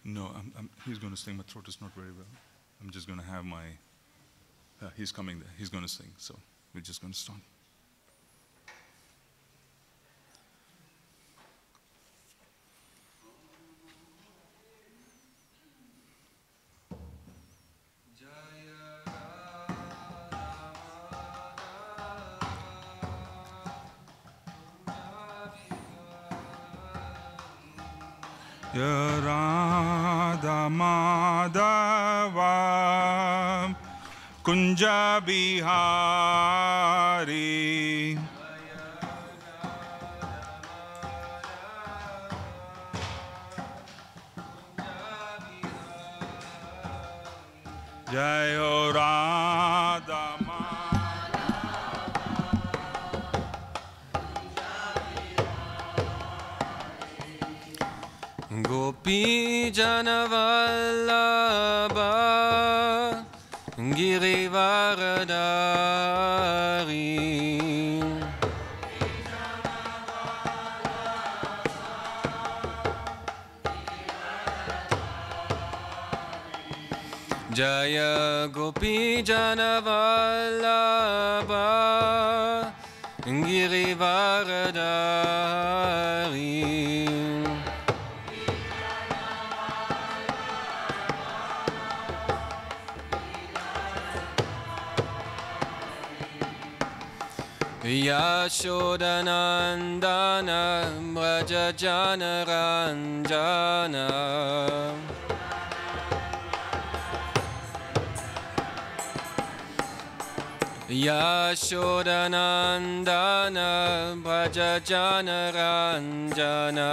No, he's going to sing. My throat is not very well. I'm just going to have my... he's coming there. He's going to sing. So we're just going to start. Radha Madhava Kunja Bihari Jayo Radha Gopi Janavallabha Girivardhari Jaya Gopi Janavallabha Girivardhari Yashodanandana Vrajajanaranjana Yashodanandana Vrajajanaranjana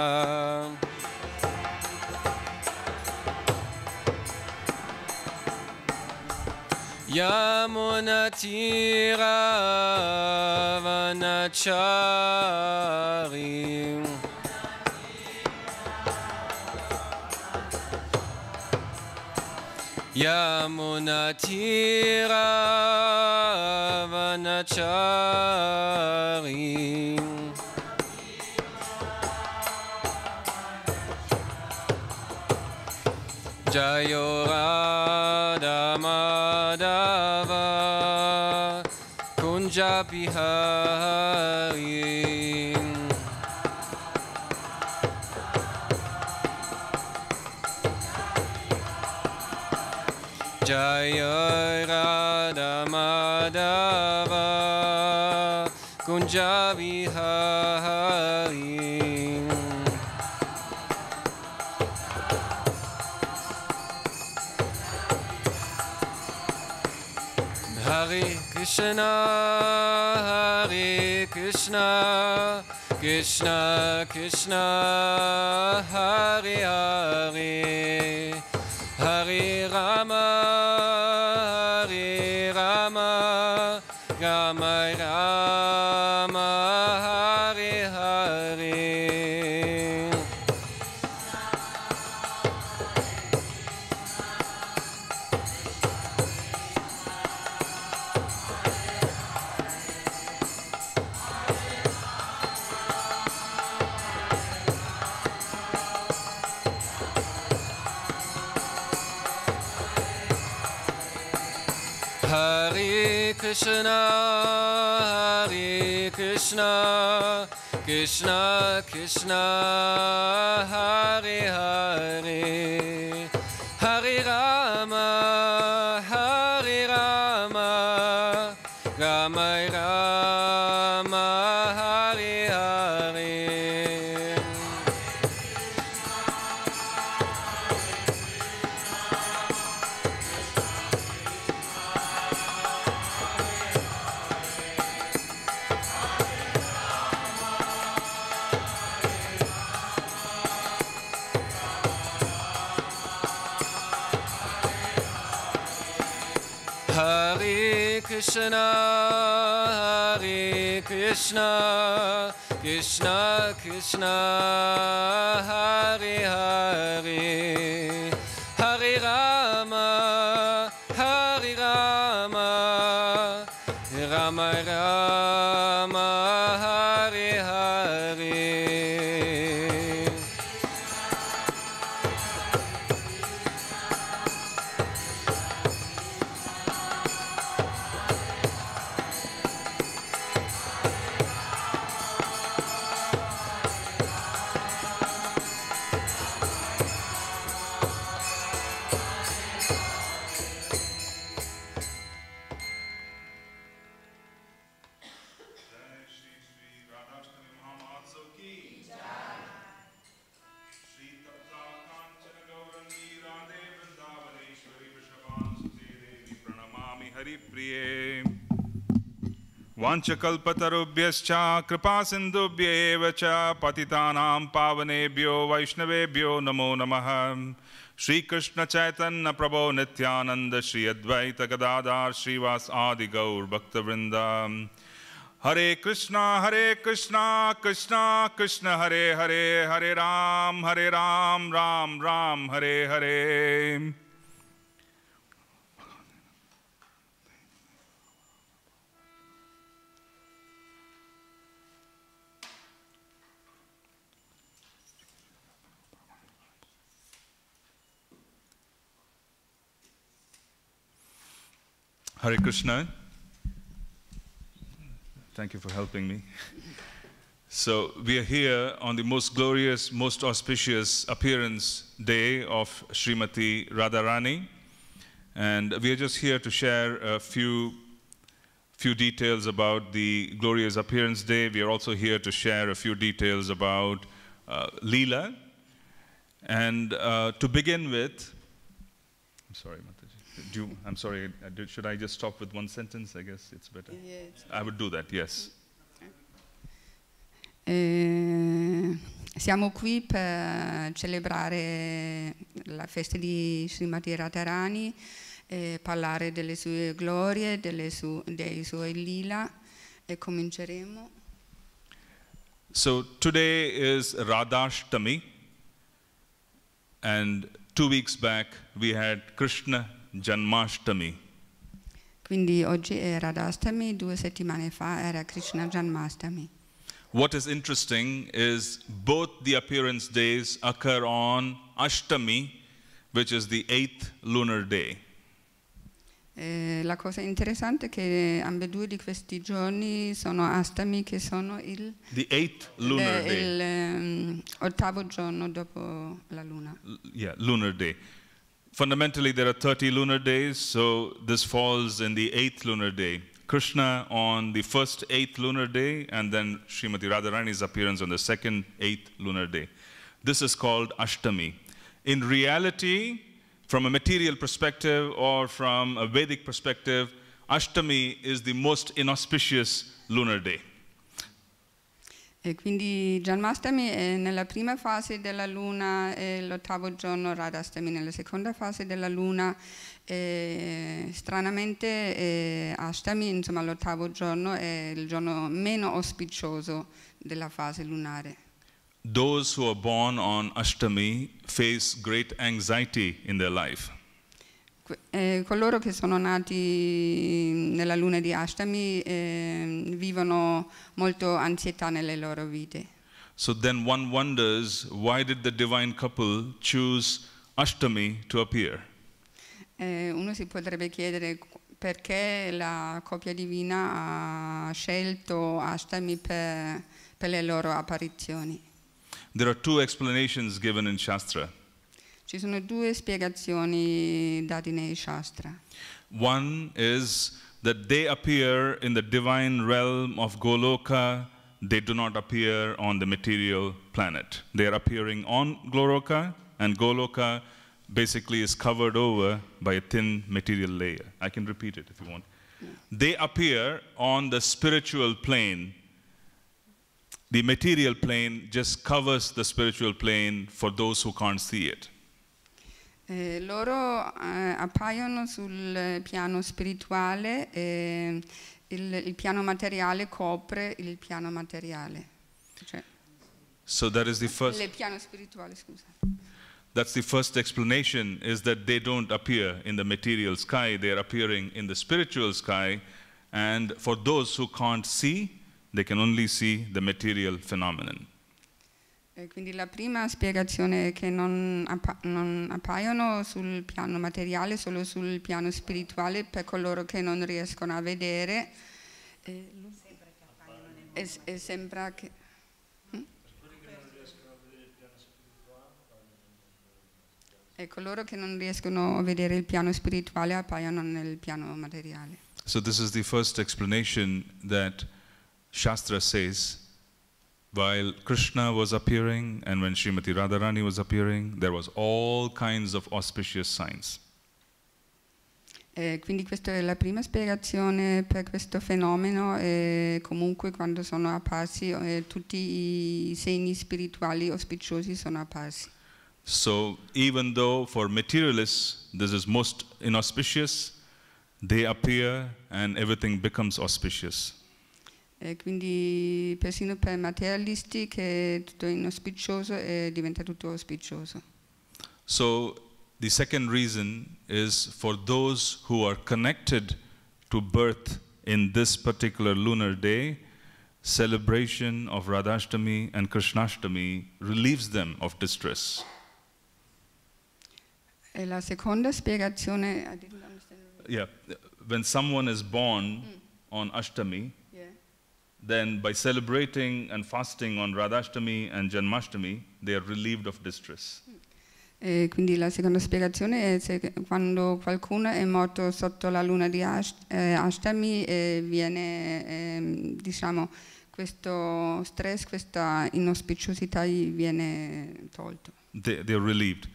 Yamunatira Vanachari Yamunatira Vanachari Jayo Radha Madhava Kunja Bihari Jaya Radha Madhava Kunja Bihari Hare Krishna, Krishna Krishna, Hare Hare, Hare Rama, Rama Rama, Hare Hare. Hare Krishna, Krishna Krishna, Hare Hare, Hare Rama, Rama Rama, Hare Hare. Hare Krishna, Krishna Krishna, Hare Hare, Hare Rama, Rama Rama, Hare Hare. Haripriye Vanchakalpatarubhyascha Kripa Sindhubhya cha Patitanam Pavanebhyo Vaishnavebhyo Namo Namaha Shri Krishna Chaitanya Prabhu Nityananda Shri Advaita Gadadhar Srivas Adi Gaur Bhakta Vrinda Hare Krishna Krishna Krishna Hare Hare Hare Ram Ram Ram Hare Hare. Hare Krishna. Thank you for helping me. So we are here on the most glorious, most auspicious appearance day of Srimati Radharani. And we are just here to share a few details about the glorious appearance day. We are also here to share a few details about Leela. And to begin with, I'm sorry, I'm sorry, should I just stop with one sentence? I guess it's better. Yeah, it's I would do that, yes. Siamo qui per celebrare la festa di Srimati Radharani, parlare delle sue glorie, dei suoi lila e cominceremo. So today is Radhastami, and 2 weeks back we had Krishna Janmashtami. Quindi oggi è Radhastami, 2 settimane fa era Krishna Janmashtami. What is interesting is both the appearance days occur on Ashtami, which is the 8th lunar day. La cosa interessante è che ambedue di questi giorni sono Ashtami, che sono the 8th lunar day. Il ottavo giorno dopo la luna. Yeah, lunar day. Fundamentally, there are 30 lunar days, so this falls in the 8th lunar day. Krishna on the first 8th lunar day, and then Srimati Radharani's appearance on the second 8th lunar day. This is called Ashtami. In reality, from a material perspective or from a Vedic perspective, Ashtami is the most inauspicious lunar day. E quindi Janmashtami è nella prima fase della luna e l'ottavo giorno Radhastami nella seconda fase della luna. Stranamente Ashtami, insomma l'ottavo giorno, è il giorno meno auspicioso della fase lunare. Those who are born on Ashtami face great anxiety in their life. Coloro che sono nati nella luna di Ashtami vivono molto ansietà nelle loro vite. So then one wonders, why did the divine couple choose Ashtami to appear? Uno si potrebbe chiedere perché la coppia divina ha scelto Ashtami per le loro apparizioni. There are 2 explanations given in Shastra. Ci sono 2 spiegazioni date nei Shastra. One is that they appear in the divine realm of Goloka. They do not appear on the material planet. They are appearing on Goloka, and Goloka basically is covered over by a thin material layer. I can repeat it if you want. They appear on the spiritual plane. The material plane just covers the spiritual plane for those who can't see it. Loro appaiono sul piano spirituale e il piano materiale copre il piano materiale. Cioè, so that is the first. Il piano spirituale, scusa. That's the first explanation, is that they don't appear in the material sky, they are appearing in the spiritual sky, and for those who can't see, they can only see the material phenomenon. Quindi la prima spiegazione è che non appaiono sul piano materiale, solo sul piano spirituale per coloro che non riescono a vedere. E sembra che... E coloro che non riescono a vedere il piano spirituale appaiono nel piano materiale. So this is the first explanation that Shastra says. While Krishna was appearing and when Srimati Radharani was appearing, there was all kinds of auspicious signs. Quindi questa è la prima spiegazione per questo fenomeno, e comunque quando sono apparsi tutti i segni spirituali auspiciosi sono apparsi. So even though for materialists this is most inauspicious, they appear and everything becomes auspicious. Quindi persino per materialisti che è tutto inauspicioso e diventa tutto auspicioso. So the second reason is for those who are connected to birth in this particular lunar day, celebration of Radhastami and Krishnastami relieves them of distress. E la seconda spiegazione, I didn't understand. Yeah, when someone is born on Ashtami, then by celebrating and fasting on Radhastami and Janmashtami, they are relieved of distress. Quindi la seconda spiegazione è quando qualcuno è morto sotto la luna di Ashtami, viene, diciamo, questo stress, questa inauspiciosità viene tolto. They are relieved.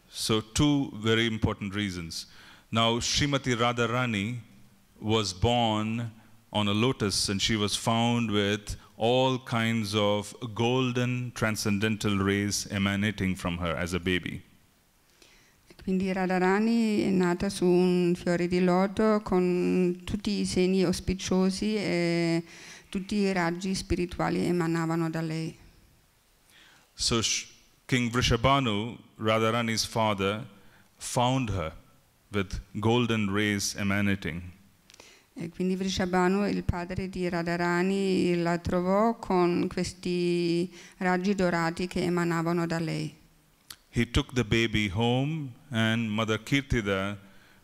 So two very important reasons. Now Srimati Radharani was born on a lotus and she was found with all kinds of golden transcendental rays emanating from her as a baby. Quindi Radharani è nata su un fiore di loto con tutti i segni auspiciosi e tutti i raggi spirituali emanavano da lei. So King Vrishabhanu, Radharani's father, found her with golden rays emanating. E quindi Vrishabhanu, il padre di Radharani, la trovò con questi raggi dorati che emanavano da lei. He took the baby home and Mother Kirtida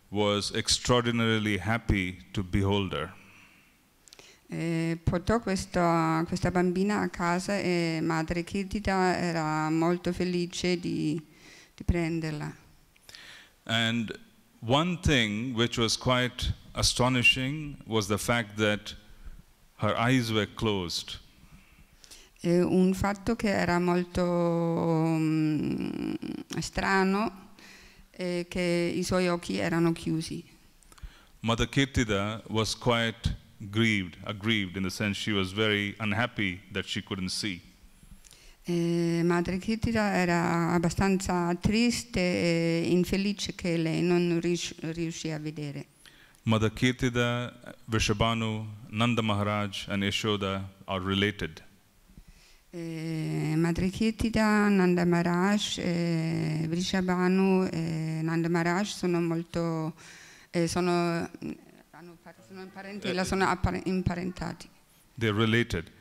was extraordinarily happy to behold her. Portò questa bambina a casa e Madre Kirtida era molto felice di prenderla. And one thing which was quite astonishing was the fact that her eyes were closed. Un fatto che era molto strano è che i suoi occhi erano chiusi. Mother Kirtida was quite aggrieved in the sense she was very unhappy that she couldn't see. Madre Kirtida era abbastanza triste e infelice che lei non riuscì a vedere. Mother Kirtida, Vrishabhanu, Nanda Maharaj and Yashoda are related. Madre Kirtida, Nanda Maharaj, Vrishabhanu e Nanda Maharaj sono molto sono parenti, sono imparentati. They're related.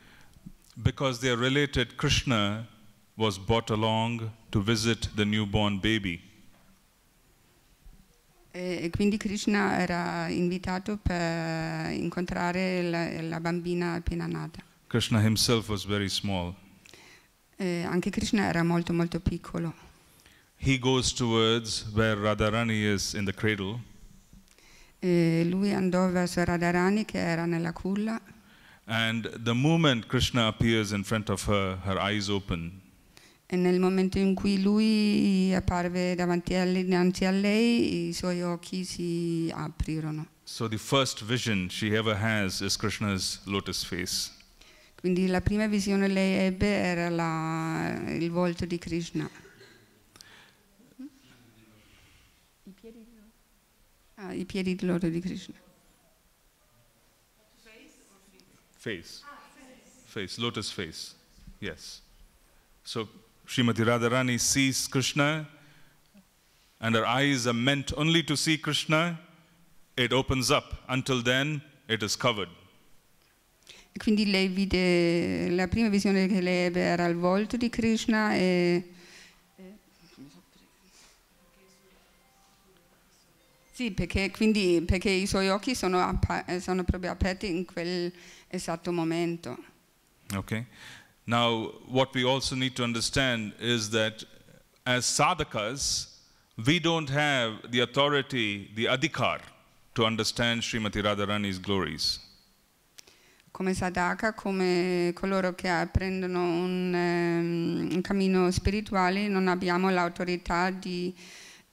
Because they are related, Krishna was brought along to visit the newborn baby. E quindi Krishna era invitato per incontrare la bambina appena nata. Krishna himself was very small. Anche Krishna era molto molto piccolo. He goes towards where Radharani is in the cradle. Lui andò verso Radharani che era nella culla. And the moment Krishna appears in front of her, her eyes open. E nel momento in cui lui apparve davanti a lei, i suoi occhi si aprirono. So the first vision she ever has is Krishna's lotus face. Quindi la prima visione lei ebbe era il volto di Krishna. I piedi di loto di Krishna. Face, lotus face. Yes. So Srimati Radharani sees Krishna and her eyes are meant only to see Krishna. It opens up. Until then, it is covered. Quindi lei vide, la prima visione che lei ebbe era il volto di Krishna sì, perché i suoi occhi sono proprio aperti in quel esatto momento. Okay. Now, what we also need to understand is that as sadhakas, we don't have the authority, the adhikar, to understand Srimati Radharani's glories. Come sadhaka, come coloro che apprendono un cammino spirituale, non abbiamo l'autorità di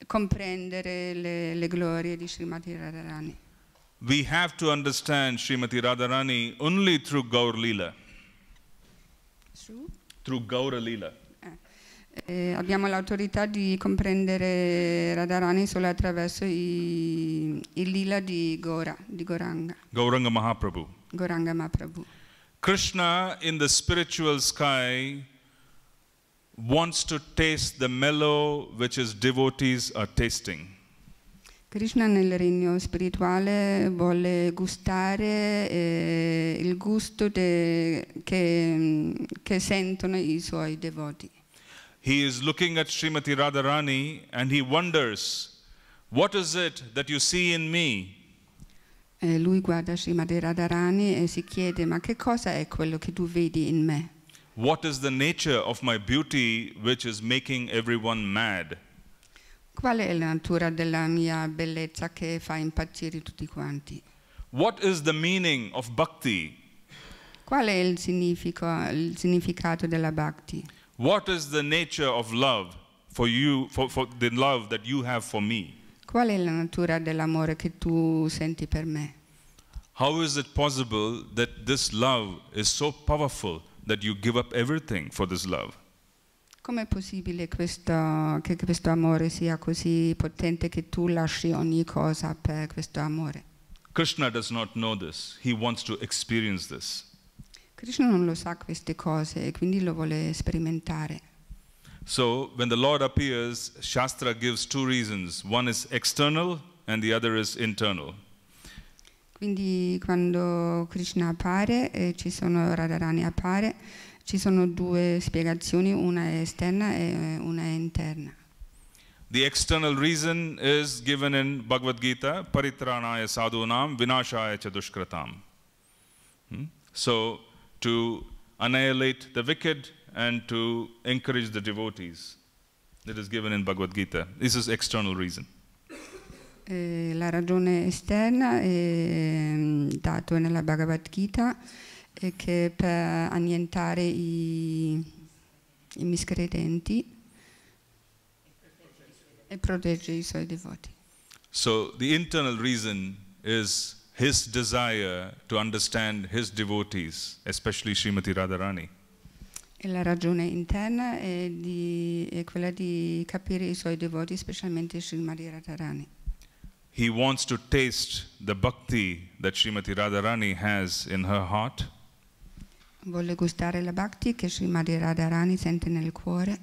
comprendere le glorie di Srimati Radharani. We have to understand Srimati Radharani only through Gaur Leela. Through Gaura Leela. Abbiamo l'autorità di comprendere Radharani solo attraverso il lila di Gauranga. Gauranga Mahaprabhu. Gauranga Mahaprabhu. Krishna in the spiritual sky wants to taste the mellow which his devotees are tasting. Krishna nel regno spirituale vuole gustare il gusto che sentono i suoi devoti. He is looking at Srimati Radharani and he wonders, what is it that you see in me? Lui guarda Srimati Radharani e si chiede, ma che cosa è quello che tu vedi in me? What is the nature of my beauty which is making everyone mad? Qual è la natura della mia bellezza che fa impazzire tutti quanti? What is the meaning of bhakti? Qual è il significato della bhakti? What is the nature of love for you, for the love that you have for me? Qual è la natura dell'amore che tu senti per me? How is it possible that this love is so powerful that you give up everything for this love? Com'è possibile che questo amore sia così potente che tu lasci ogni cosa per questo amore? Krishna does not know this. He wants to experience this. Krishna non lo sa queste cose e quindi lo vuole sperimentare. So when the Lord appears, Shastra gives two reasons. One is external and the other is internal. Quindi quando Krishna appare e Radharani appare, ci sono due spiegazioni, una è esterna e una è interna. The external reason is given in Bhagavad Gita, paritranaya sadhunam vinashaya cha dushkratam. So to annihilate the wicked and to encourage the devotees. That is given in Bhagavad Gita. This is external reason. La ragione esterna è dato nella Bhagavad Gita è che per annientare i miscredenti e proteggere i suoi devoti. So the internal reason is his desire to understand his devotees, especially Srimati Radharani. E la ragione interna è quella di capire i suoi devoti, specialmente Srimati Radharani. He wants to taste the bhakti that Srimati Radharani has in her heart. Vuole gustare la bhakti che Srimati Radharani sente nel cuore.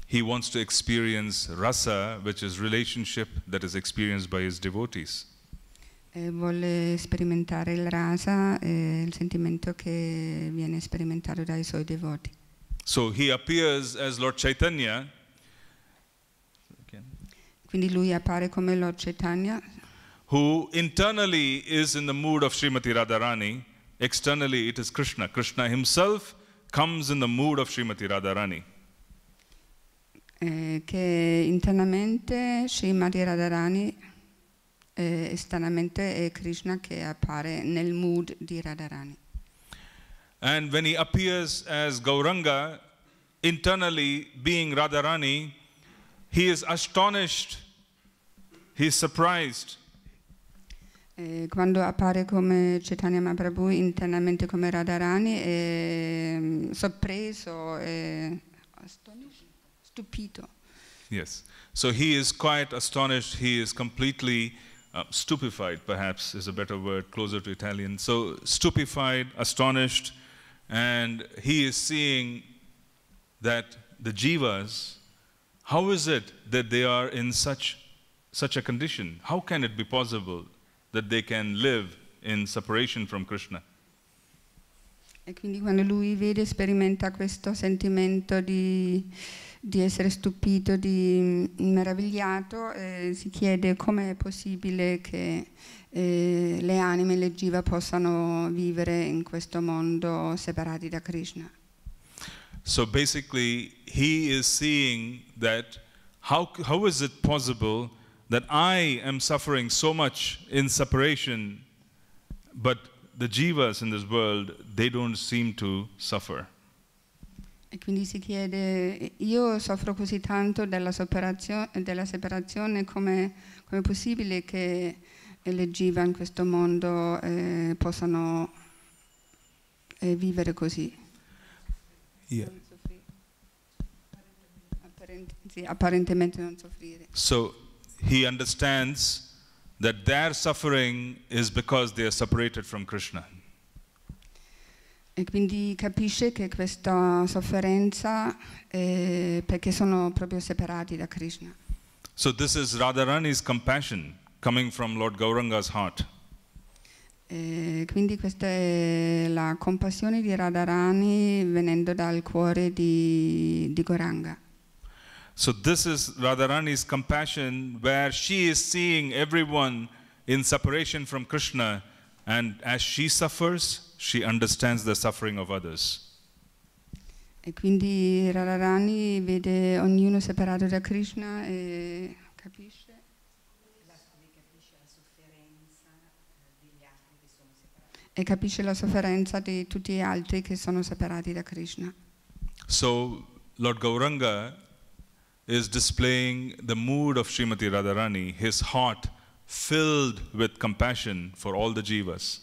He wants to experience rasa, which is relationship that is experienced by his devotees. Vuole sperimentare il rasa, il sentimento che viene sperimentato dai suoi devoti. So he appears as Lord Chaitanya. Quindi lui appare come Lord Chaitanya, who internally is in the mood of Srimati Radharani. Externally it is Krishna. Krishna himself comes in the mood of Srimati Radharani. Che internamente Srimati Radharani, esternamente è Krishna che appare nel mood di Radharani. And when he appears as Gauranga, internally being Radharani, he is astonished, he is surprised. Quando appare come Chaitanya Mahaprabhu, internamente come Radharani, è sorpreso, è stupito. Yes. So he is quite astonished, he is completely stupefied, perhaps is a better word, closer to Italian. So stupefied, astonished, and he is seeing that the jivas, how is it that they are in such a condition? How can it be possible that they can live in separation from Krishna? E quindi quando lui vede, sperimenta questo sentimento di essere stupito, di meravigliato, si chiede come è possibile che le anime, le jiva possano vivere in questo mondo separati da Krishna. So basically he is seeing that how is it possible that I am suffering so much in separation, but the jivas in this world, they don't seem to suffer. E E quindi si chiede, io soffro così tanto della separazione, come è possibile che le jiva in questo mondo possano vivere così? Yeah. Apparentemente non soffrire. So he understands that their suffering is because they are separated from Krishna. E quindi capisce che questa sofferenza è perché sono proprio separati da Krishna. So this is Radharani's compassion coming from Lord Gauranga's heart. E quindi questa è la compassione di Radharani venendo dal cuore di Gauranga. So this is Radharani's compassion, where she is seeing everyone in separation from Krishna, and as she suffers, she understands the suffering of others. E quindi Radharani vede ognuno separato da Krishna e capisce la sofferenza di tutti gli altri che sono separati da Krishna. So Lord Gauranga is displaying the mood of Srimati Radharani, his heart filled with compassion for all the jivas.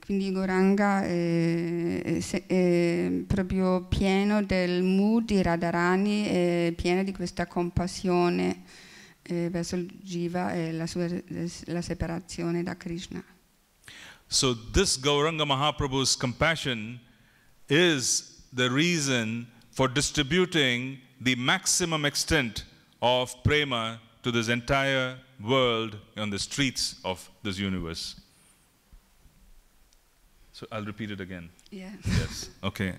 Quindi Gauranga è proprio pieno del mood di Radharani, è pieno di questa compassione verso il jiva e la separazione da Krishna. So this Gauranga Mahaprabhu's compassion is the reason for distributing the maximum extent of prema to this entire world on the streets of this universe. So I'll repeat it again. Yeah. Yes. Okay.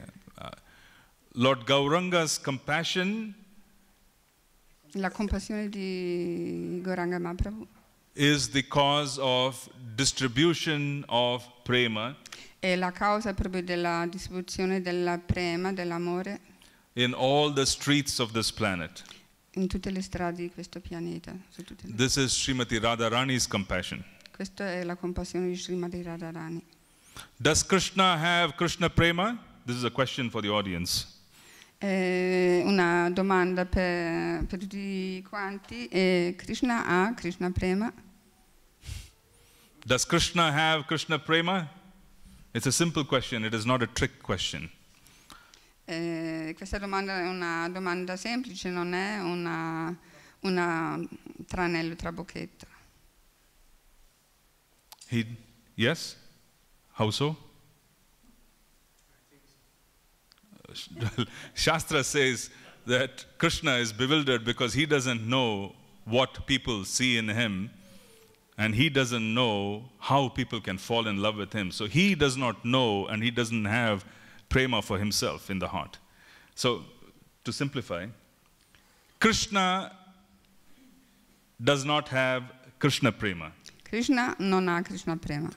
Lord Gauranga's compassion La compassione di Gauranga Mahaprabhu is the cause of distribution of prema è la causa proprio della distribuzione della prema, dell'amore in all the streets of this planet. in tutte le strade di questo pianeta. This is Srimati Radharani's compassion. Questa è la compassione di Srimati Radharani. Does Krishna have Krishna prema? This is a question for the audience. Una domanda per tutti quanti. Krishna ha Krishna prema? Does Krishna have Krishna prema? It's a simple question. It is not a trick question. Questa domanda è una domanda semplice, non è una tranello trabocchetto. Yes? How so? Shastra says that Krishna is bewildered because he doesn't know what people see in him, and he doesn't know how people can fall in love with him. So he does not know, and he doesn't have prema for himself in the heart. So, to simplify, Krishna does not have Krishna prema. Krishna non ha Krishna prema.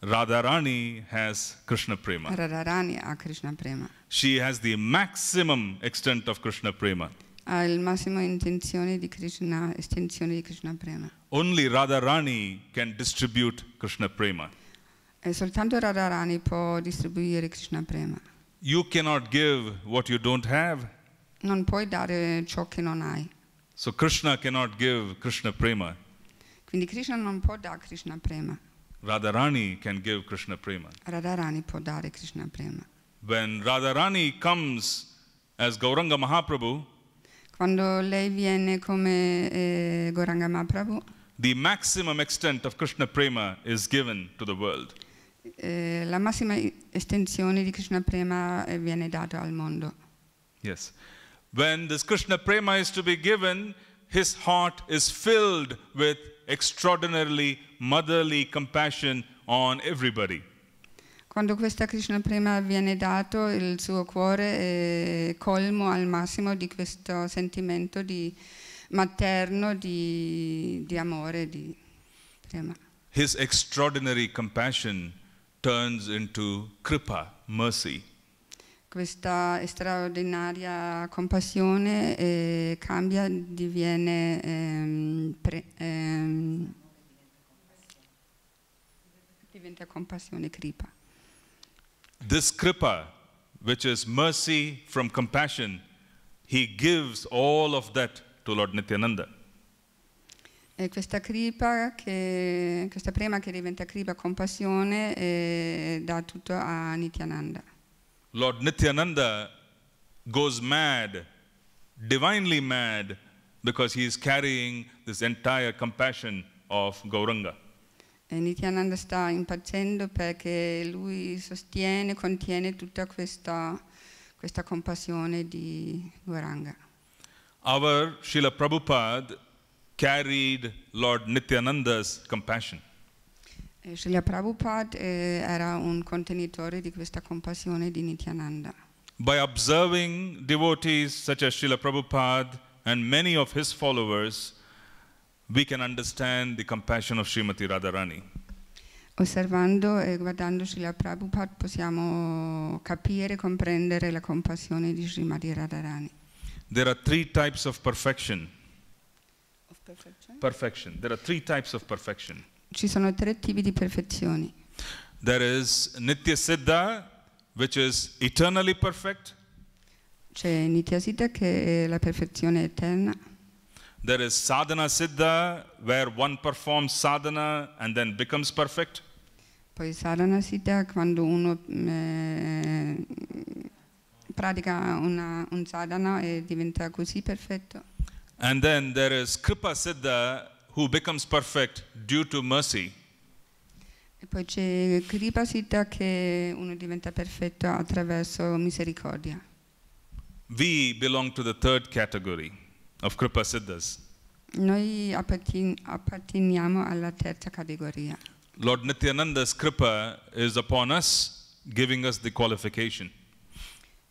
Radharani has Krishna prema. Radharani ha Krishna prema. She has the maximum extent of Krishna prema. Ha il massimo estensione di Krishna prema. Only Radharani can distribute Krishna prema. E soltanto Radharani può distribuire Krishna prema. You cannot give what you don't have. Non puoi dare ciò che non hai. So Krishna cannot give Krishna prema. Quindi Krishna non può dare Krishna prema. Radharani can give Krishna prema. Radharani può dare Krishna prema. When Radharani comes as Gauranga Mahaprabhu, quando lei viene come Gauranga Mahaprabhu, the maximum extent of Krishna prema is given to the world. La massima estensione di Krishna prema viene data al mondo. Yes. When this Krishna prema is to be given, his heart is filled with extraordinarily motherly compassion on everybody. Quando questa Krishna prema viene dato, il suo cuore è colmo al massimo di questo sentimento di materno, di amore, di prema. His extraordinary compassion turns into kripa, mercy. Questa straordinaria compassione cambia, diviene diventa compassione, kripa. This kripa, which is mercy from compassion, he gives all of that to Lord Nityananda. E questa prima che diventa kripa compassione dà tutto a Nityananda. Lord Nityananda goes mad, divinely mad, because he is carrying this entire compassion of Gauranga. E Nityananda sta impazzendo perché lui contiene tutta questa compassione di Gauranga. Our Srila Prabhupada carried Lord Nityananda's compassion. Srila Prabhupada era un contenitore di questa compassione di Nityananda. By observing devotees such as Srila Prabhupada and many of his followers, we can understand the compassion of Srimati Radharani. Osservando e guardando Srila Prabhupada possiamo capire e comprendere la compassione di Srimati Radharani. There are three types of perfection. Of perfection? Perfection. There are three types of perfection. Ci sono 3 tipi di perfezioni. There is Nitya Siddha, which is eternally perfect. C'è Nitya Siddha che è la perfezione eterna. There is Sadhana Siddha, where one performs sadhana and then becomes perfect. Poi Sadhana Siddha, quando uno pratica un sadhana e diventa così perfetto. And then there is Kripa Siddha, who becomes perfect due to mercy. E poi c'è Kripa Siddha che uno diventa perfetto attraverso misericordia. We belong to the third category of Kripa Siddhas. Noi apparteniamo alla terza categoria. Lord Nityananda's Kripa is upon us, giving us the qualification.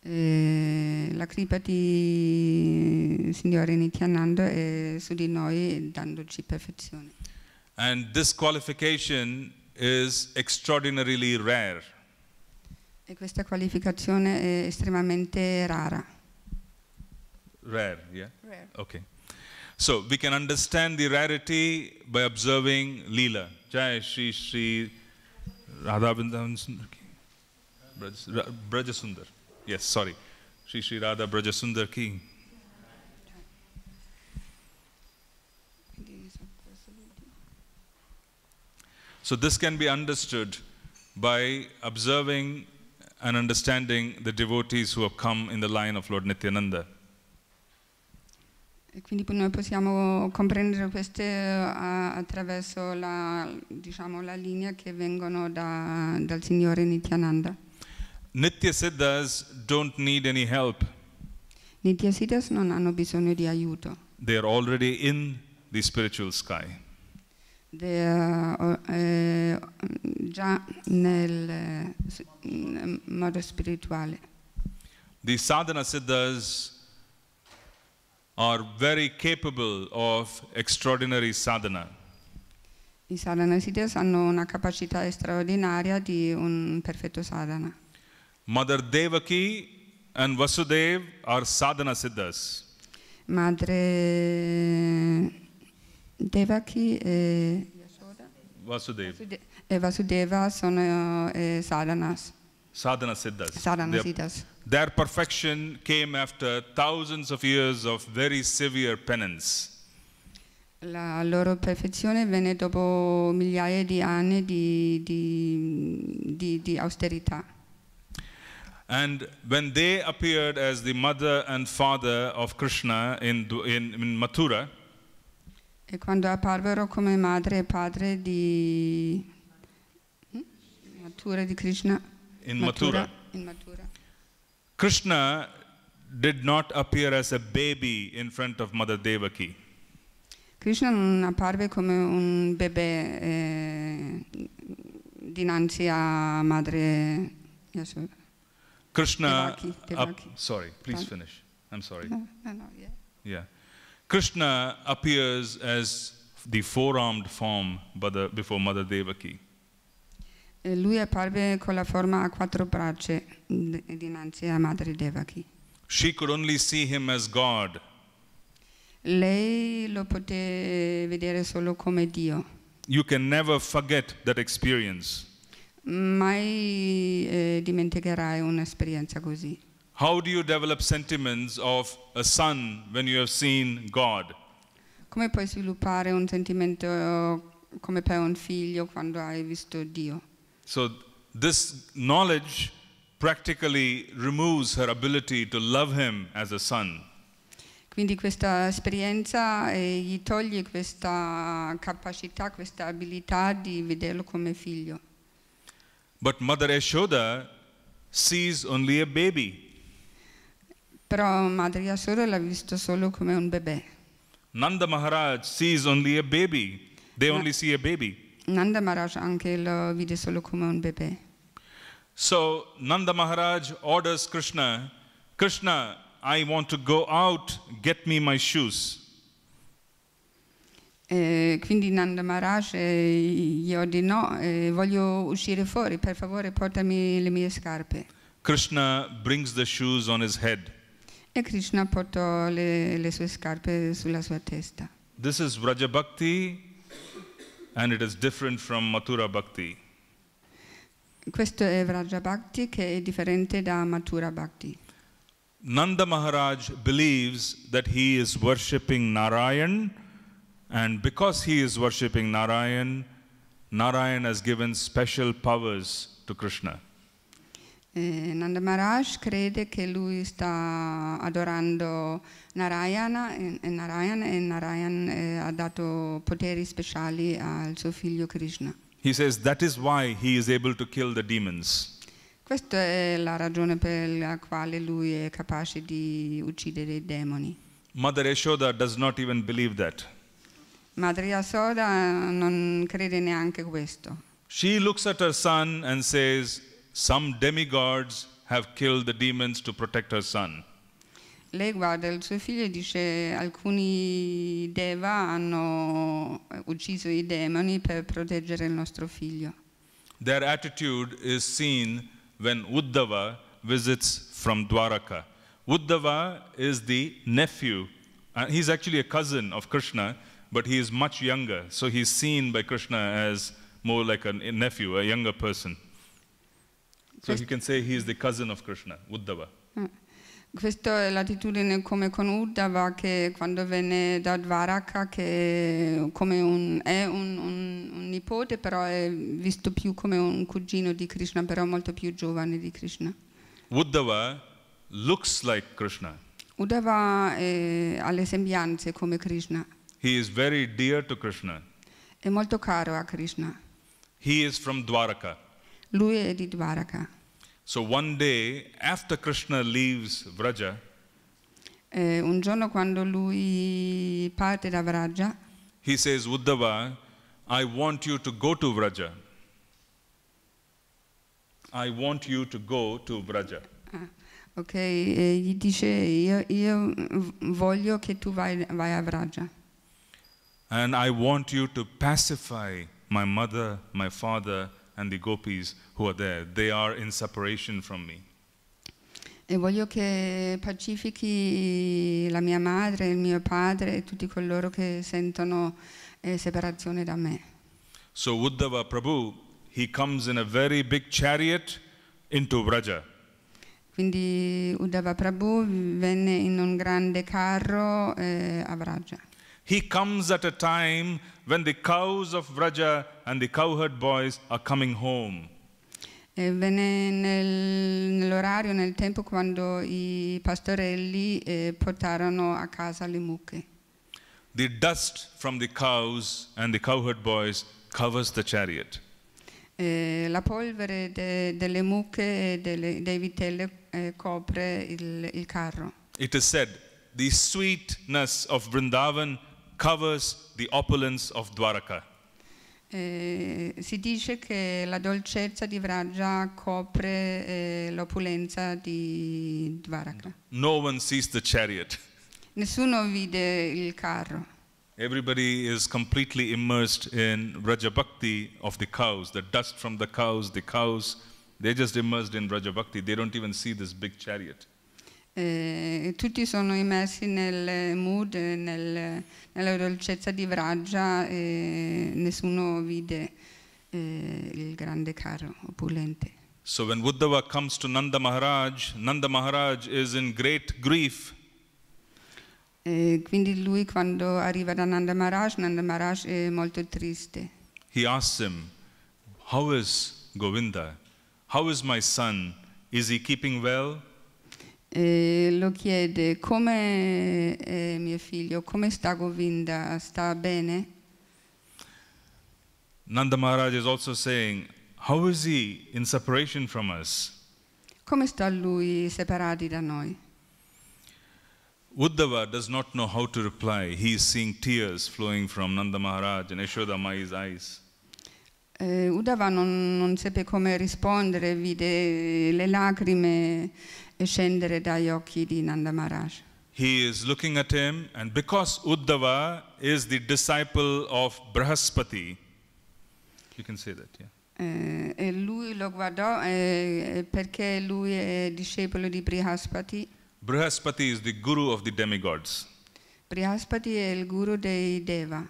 La kripa di Signore Nityananda è su di noi dandoci perfezione. And this qualification is extraordinarily rare. E questa qualificazione è estremamente rara. Rare, yeah? Rare. Okay. So we can understand the rarity by observing Leela. Jai Shri Shri Radha Vrajasundara. Yes, sorry. Shri Shri Radha Vrajasundara ki. So this can be understood by observing and understanding the devotees who have come in the line of Lord Nityananda. E quindi noi possiamo comprendere queste attraverso la linea che vengono dal Signore Nityananda. Nitya Siddhas don't need any help. Nitya Siddhas non hanno bisogno di aiuto. They are already in the spiritual sky. Già nel modo spirituale. The sadhana siddhas are very capable of extraordinary sadhana. I sadhana siddhas hanno una capacità straordinaria di un perfetto sadhana. Mother Devaki and Vasudev are sadhana siddhas. Madre Devaki e Vasudeva sono sadhanas. Sadhana siddhas. Sadhana siddhas. Their perfection came after thousands of years of very severe penance. La loro perfezione venne dopo migliaia di anni di austerità. And when they appeared as the mother and father of Krishna in Mathura, e quando apparvero come madre e padre di Mathura di Krishna, in Mathura, Krishna did not appear as a baby in front of Mother Devaki. Krishna non apparve come un bebè dinanzi a madre Yasoda. Krishna, Devaki. sorry, please finish. I'm sorry. No, yeah. Yeah. Krishna appears as the four-armed form before Mother Devaki. E lui apparve con la forma a 4 braccia dinanzi a madre Devaki. She could only see him as God. Lei lo poté vedere solo come Dio. You can never forget that experience. mai dimenticherai un'esperienza così. How do you develop sentiments of a son when you have seen God? Come puoi sviluppare un sentimento come per un figlio quando hai visto Dio? So this knowledge practically removes her ability to love him as a son. Quindi questa esperienza gli toglie questa capacità, questa abilità di vederlo come figlio. But Mother Yashoda sees only a baby. Però Madre Yashoda l'ha visto solo come un bebè. Nanda Maharaj sees only a baby. They only see a baby. Nanda Maharaj anche lo vide solo come un bebè. So Nanda Maharaj orders Krishna, Krishna, I want to go out, get me my shoes. Quindi Nanda Maharaj gli ordinò, voglio uscire fuori, per favore portami le mie scarpe. Krishna brings the shoes on his head. E Krishna portò le sue scarpe sulla sua testa. This is Vraja Bhakti and it is different from Mathura Bhakti. Questo è Vraja Bhakti che è differente da Mathura Bhakti. Nanda Maharaj believes that he is worshipping Narayan, and because he is worshipping Narayan, Narayan has given special powers to Krishna. Nanda Maharaj crede che lui sta adorando Narayana e Narayan ha dato poteri speciali al suo figlio Krishna. He says that is why he is able to kill the demons. Questa è la ragione per la quale lui è capace di uccidere i demoni. Mother Yashoda does not even believe that. Madre Yashoda non crede neanche questo. She looks at her son and says, some demigods have killed the demons to protect her son. Lei guarda il suo figlio e dice alcuni deva hanno ucciso i demoni per proteggere il nostro figlio. Their attitude is seen when Uddhava visits from Dwaraka. Uddhava is the nephew. He's actually a cousin of Krishna, but he is much younger. So he's seen by Krishna as more like a nephew, a younger person. So you can say he is the cousin of Krishna, Uddhava. Questa è l'attitudine come con Uddhava, che quando venne da Dvaraka che come è un nipote, però è visto più come un cugino di Krishna, però molto più giovane di Krishna. Uddhava looks like Krishna. Uddhava ha le sembianze come Krishna. He is very dear to Krishna. È molto caro a Krishna. He is from Dwaraka. Lui è di Dvaraka. So one day, after Krishna leaves Vraja, Un giorno quando lui parte da Vraja, he says, Uddhava, I want you to go to Vraja. I want you to go to Vraja. ok, e gli dice io voglio che tu vai a Vraja. And I want you to pacify my mother, my father, and the gopis who are there. They are in separation from me. E voglio che pacifichi la mia madre, il mio padre e tutti coloro che sentono separazione da me. So Uddhava Prabhu, he comes in a very big chariot into Vraja. Quindi Uddhava Prabhu venne in un grande carro a Vraja. He comes at a time when the cows of Vraja and the cowherd boys are coming home. E venne nell'orario, nel tempo quando i pastorelli portarono a casa le mucche. The dust from the cows and the cowherd boys covers the chariot. La polvere delle mucche e dei vitelli copre il carro. It is said, the sweetness of Vrindavan covers the opulence of Dwaraka. Si dice che la dolcezza di Vraja copre l'opulenza di Dvaraka. No one sees the chariot. Nessuno vide il carro. Everybody is completely immersed in Vraja Bhakti of the cows, the dust from the cows, they're just immersed in Vraja Bhakti. They don't even see this big chariot. Tutti sono immersi nel mood, nella dolcezza di Vraja e nessuno vide il grande carro opulente. So when Uddhava comes to Nanda Maharaj is in great grief. Quindi lui quando arriva da Nanda Maharaj è molto triste. He asks him, how is Govinda? How is my son? Is he keeping well? Lo chiede, come è mio figlio? Come sta Govinda? Sta bene? Nanda Maharaj is also saying, how is he in separation from us? Come sta lui separati da noi? Uddhava does not know how to reply. He is seeing tears flowing from Nanda Maharaj and Yashoda Mai's eyes. Uddhava non seppe come rispondere, vide le lacrime scendere dagli occhi di Nanda Maharaj. He is looking at him, and because Uddhava is the disciple of Brahaspati, you can say that, yeah. E lui lo guardò perché lui è discepolo di Brihaspati. Brahaspati is the guru of the demigods. Brihaspati è il guru dei Deva.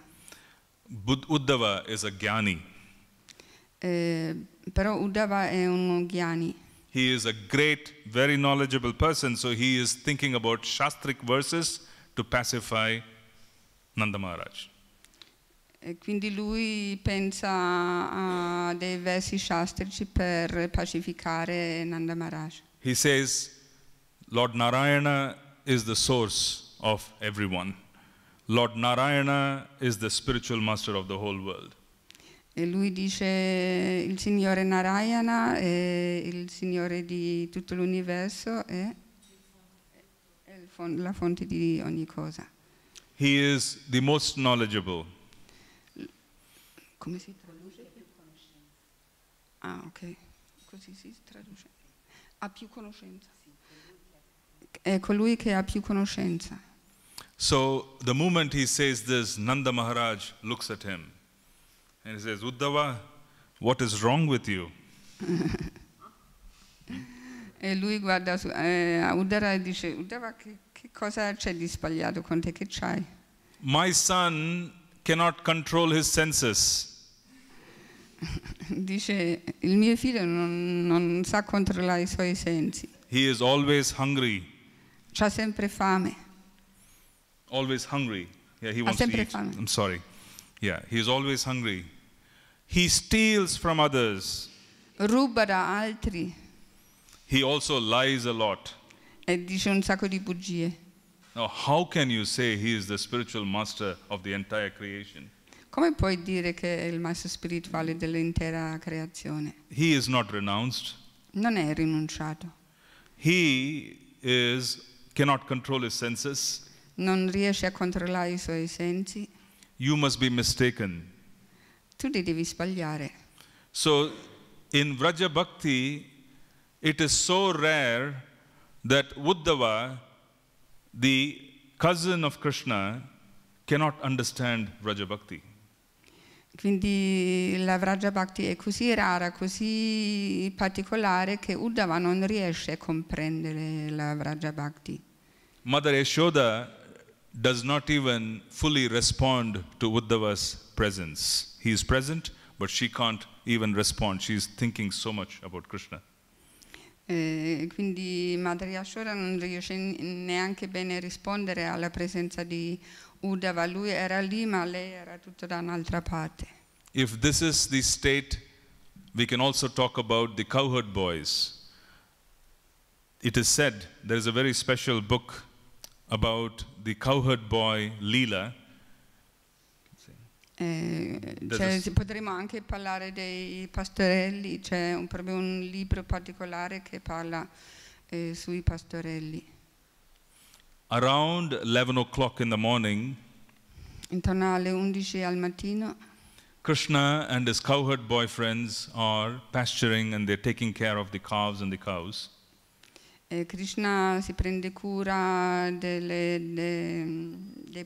Uddhava is a jnani. Però Uddhava è un jnani. He is a great, very knowledgeable person, so he is thinking about Shastric verses to pacify Nanda Maharaj. E quindi lui pensa a dei versi shastrici per pacificare Nanda Maharaj. He says, Lord Narayana is the source of everyone. Lord Narayana is the spiritual master of the whole world. E lui dice, il Signore Narayana è il Signore di tutto l'universo e la fonte di ogni cosa. He is the most knowledgeable. Come si traduce? Ah, ok. Così si traduce. Ha più conoscenza. È colui che ha più conoscenza. So the moment he says this, Nanda Maharaj looks at him and he says, Uddhava, what is wrong with you? E lui guarda a Uddhava e dice, Uddhava, che cosa c'è di sbagliato con te? Che c'hai? My son cannot control his senses. Dice, il mio figlio non sa controllare i suoi sensi. He is always hungry. C'ha sempre fame. Always hungry. Yeah, he wants to eat. Fame. I'm sorry. Yeah, he is always hungry. He steals from others. Ruba da altri. He also lies a lot. E dice un sacco di bugie. Now, how can you say he is the spiritual master of the entire creation? Come puoi dire che è il maestro spirituale dell'intera creazione? He is not renounced. Non è rinunciato. He cannot control his senses. Non riesce a controllare i suoi sensi. You must be mistaken. Tu ti devi sbagliare. So, in Vraja Bhakti, it is so rare that Uddhava, the cousin of Krishna, cannot understand Vraja Bhakti. Quindi la Vraja Bhakti è così rara, così particolare che Uddhava non riesce a comprendere la Vraja Bhakti. Mother Yashoda does not even fully respond to Uddhava's presence. He is present, but she can't even respond. She is thinking so much about Krishna. Quindi Madre Yashoda non riesce neanche bene a rispondere alla presenza di Uddhava. Lui era lì, ma lei era tutta da un'altra parte. If this is the state, we can also talk about the cowherd boys. It is said, there is a very special book about the cowherd boy Leela. Potremmo anche parlare dei pastorelli, c'è proprio un libro particolare che parla sui pastorelli. Around 11 o'clock in the morning, intorno alle 11 al mattino, Krishna and his cowherd boyfriends are pasturing and they're taking care of the calves and the cows. Krishna si prende cura dei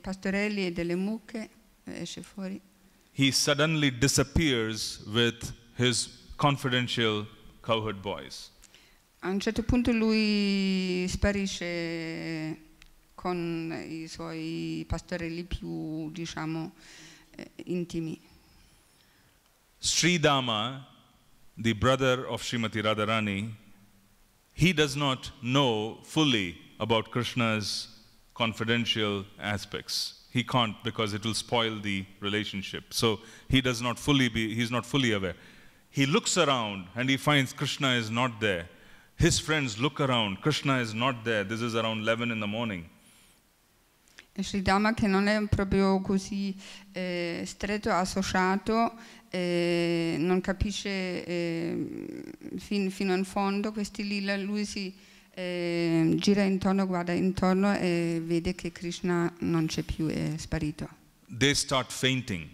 pastorelli e delle mucche, esce fuori. He suddenly disappears with his confidential cowherd boys. A un certo punto lui sparisce con i suoi pastorelli più, diciamo, intimi. Sridama, the brother of Srimati Radharani, he does not know fully about Krishna's confidential aspects. He can't, because it will spoil the relationship. So he does not fully he's not fully aware. He looks around and he finds Krishna is not there. His friends look around, Krishna is not there. This is around 11 in the morning. Sridama, che non è proprio così stretto, associato, non capisce fino in fondo questi lila, lui si gira intorno, guarda intorno e vede che Krishna non c'è più, è sparito. They start fainting.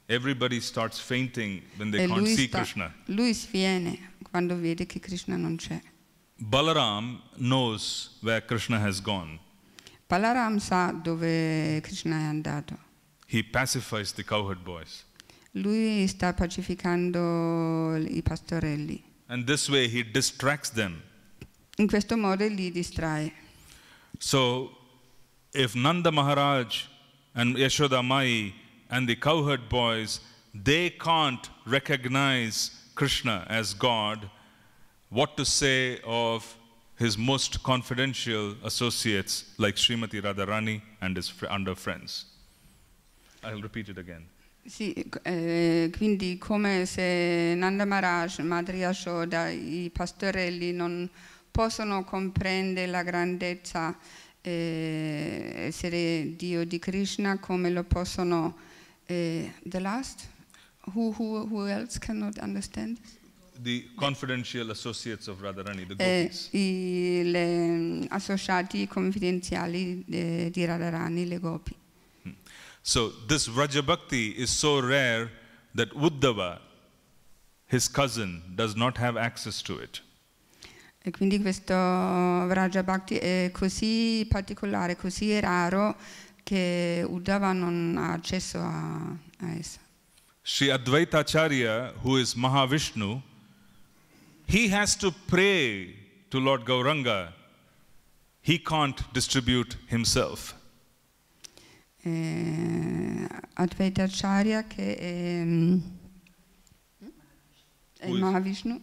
Everybody starts fainting when they can't see Krishna. Lui sviene quando vede che Krishna non c'è. Balaram knows where Krishna has gone. Balaram sa dove Krishna è andato. He pacifies the cowherd boys. Lui sta pacificando i pastorelli. And this way he distracts them. In questo modo li distrae. So if Nanda Maharaj and Yashoda Mai and the cowherd boys, they can't recognize Krishna as God, what to say of his most confidential associates like Srimati Radharani and his under friends? I'll repeat it again. Sì, quindi come se Nanda Maharaj, Madre Yashoda, i pastorelli non possono comprendere la grandezza essere Dio di Krishna, come lo possono the last? Who else cannot understand this? The confidential associates of Radharani, the gopis. Gli associati confidenziali di Radharani, le gopi. So this Vraja Bhakti is so rare that Uddhava, his cousin, does not have access to it. E quindi questo Vraja Bhakti è così particolare, così raro, che Uddhava non ha accesso a essa. Sri Advaita Acharya, who is Mahavishnu, he has to pray to Lord Gauranga. He can't distribute himself. Advaita Acharya, che è Mahavishnu,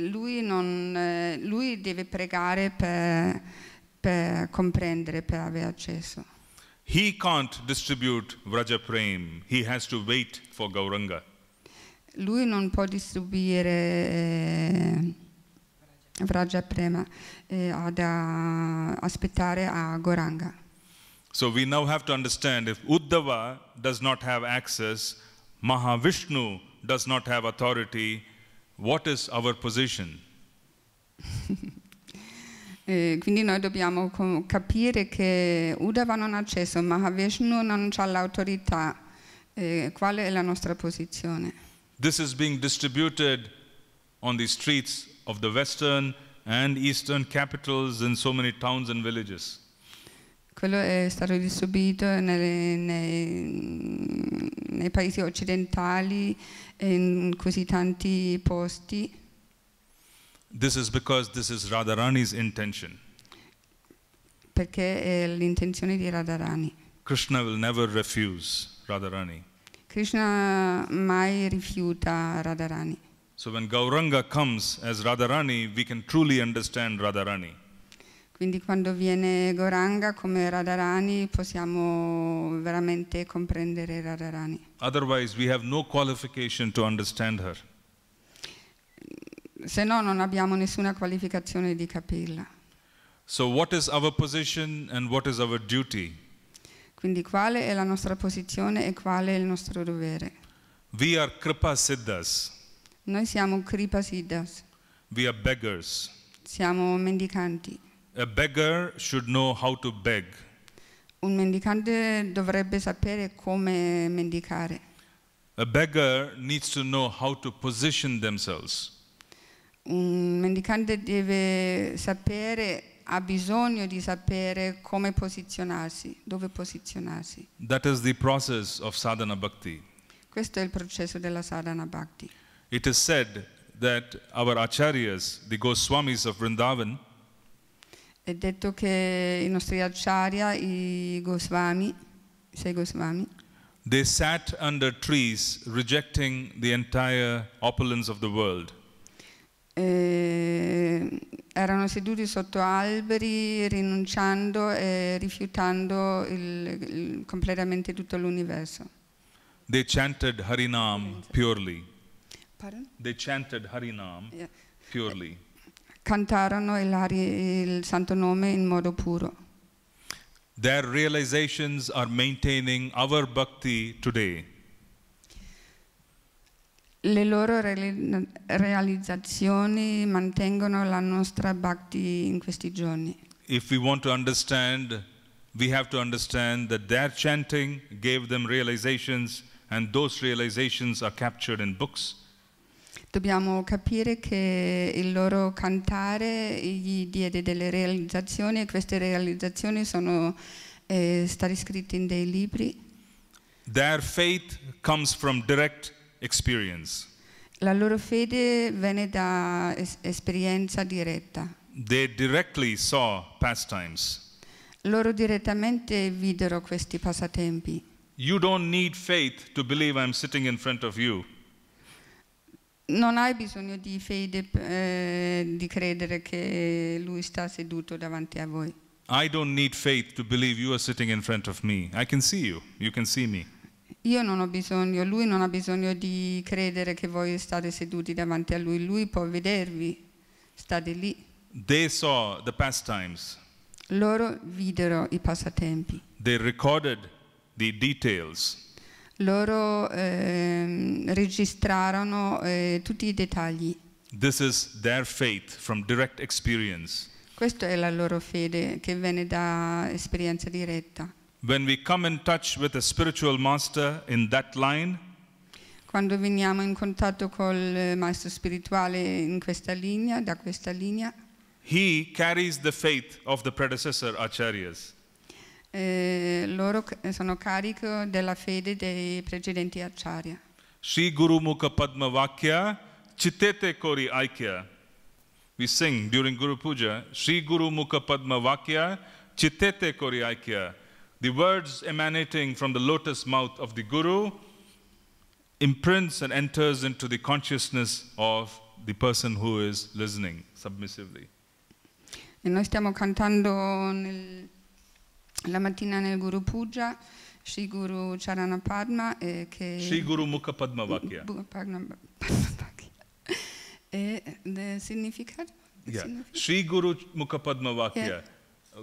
lui deve pregare per comprendere, per avere accesso. He can't distribute Vraja Prem. He has to wait for Gauranga. Lui non può distribuire Vraja Prema, ad aspettare a Gauranga. So we now have to understand, if Uddhava does not have access, Mahavishnu does not have authority, what is our position? Quindi noi dobbiamo capire che Uddhava non ha accesso, Mahavishnu non ha l'autorità. Qual è la nostra posizione? This is being distributed on the streets of the western and eastern capitals in so many towns and villages. Quello è stato distribuito nei paesi occidentali e in così tanti posti. This is because this is Radharani's intention. Perché è l'intenzione di Radharani. Krishna will never refuse Radharani. Krishna mai rifiuta Radharani. So when Gauranga comes as Radharani, we can truly understand Radharani. Quindi quando viene Gauranga come Radharani possiamo veramente comprendere Radharani. Otherwise we have no qualification to understand her. Se no non abbiamo nessuna qualificazione di capirla. So what is our position and what is our duty? Quindi quale è la nostra posizione e quale è il nostro dovere? We are Kripa Siddhas. Noi siamo Kripa Siddhas. We are beggars. Siamo mendicanti. A beggar should know how to beg. Un mendicante dovrebbe sapere come mendicare. A beggar needs to know how to position themselves. Un mendicante deve sapere, ha bisogno di sapere come posizionarsi, dove posizionarsi. That is the process of sadhana bhakti. Questo è il processo della sadhana bhakti. It is said that our acharyas, the Goswamis of Vrindavan, È detto che i nostri acharya, i Goswami, 6 Goswami, They sat under trees, rejecting the entire opulence of the world. Erano seduti sotto alberi, rinunciando e rifiutando completamente tutto l'universo. They chanted Harinam purely. Pardon? They chanted Harinam purely. Cantarono il santo nome in modo puro. Their realizations are maintaining our bhakti today. Le loro realizzazioni mantengono la nostra bhakti in questi giorni. If we want to understand, we have to understand that their chanting gave them realizations, and those realizations are captured in books. Dobbiamo capire che il loro cantare gli diede delle realizzazioni e queste realizzazioni sono state scritte in dei libri. Their faith comes from direct experience. La loro fede venne da esperienza diretta. They directly saw pastimes. Loro direttamente videro questi passatempi. You don't need faith to believe I'm sitting in front of you. Non hai bisogno di fede di credere che lui sta seduto davanti a voi. I don't need faith to believe you are sitting in front of me. I can see you. You can see me. Io non ho bisogno, lui non ha bisogno di credere che voi state seduti davanti a lui. Lui può vedervi, state lì. They saw the pastimes. Loro videro i passatempi. They recorded the details. Loro registrarono tutti i dettagli. This is their faith from direct experience. Questa è la loro fede che viene da esperienza diretta. When we come in touch with a spiritual master in that line, quando veniamo in contatto col maestro spirituale in questa linea, da questa linea, he carries the faith of the predecessor acharyas. Loro sono carico della fede dei precedenti acharya. Shri Guru Mukha Padma Vakya Chittete Kori Aikya. We sing during Guru Puja, Shri Guru Mukha Padma Vakya Chittete Kori Aikya. The words emanating from the lotus mouth of the Guru imprints and enters into the consciousness of the person who is listening submissively. E noi stiamo cantando la mattina nel Guru Puja, Shri Guru Charana Padma che Shri Guru Mukha Padma Vakya. E il significato? Shri Guru Mukha Padma Vakya. Yeah.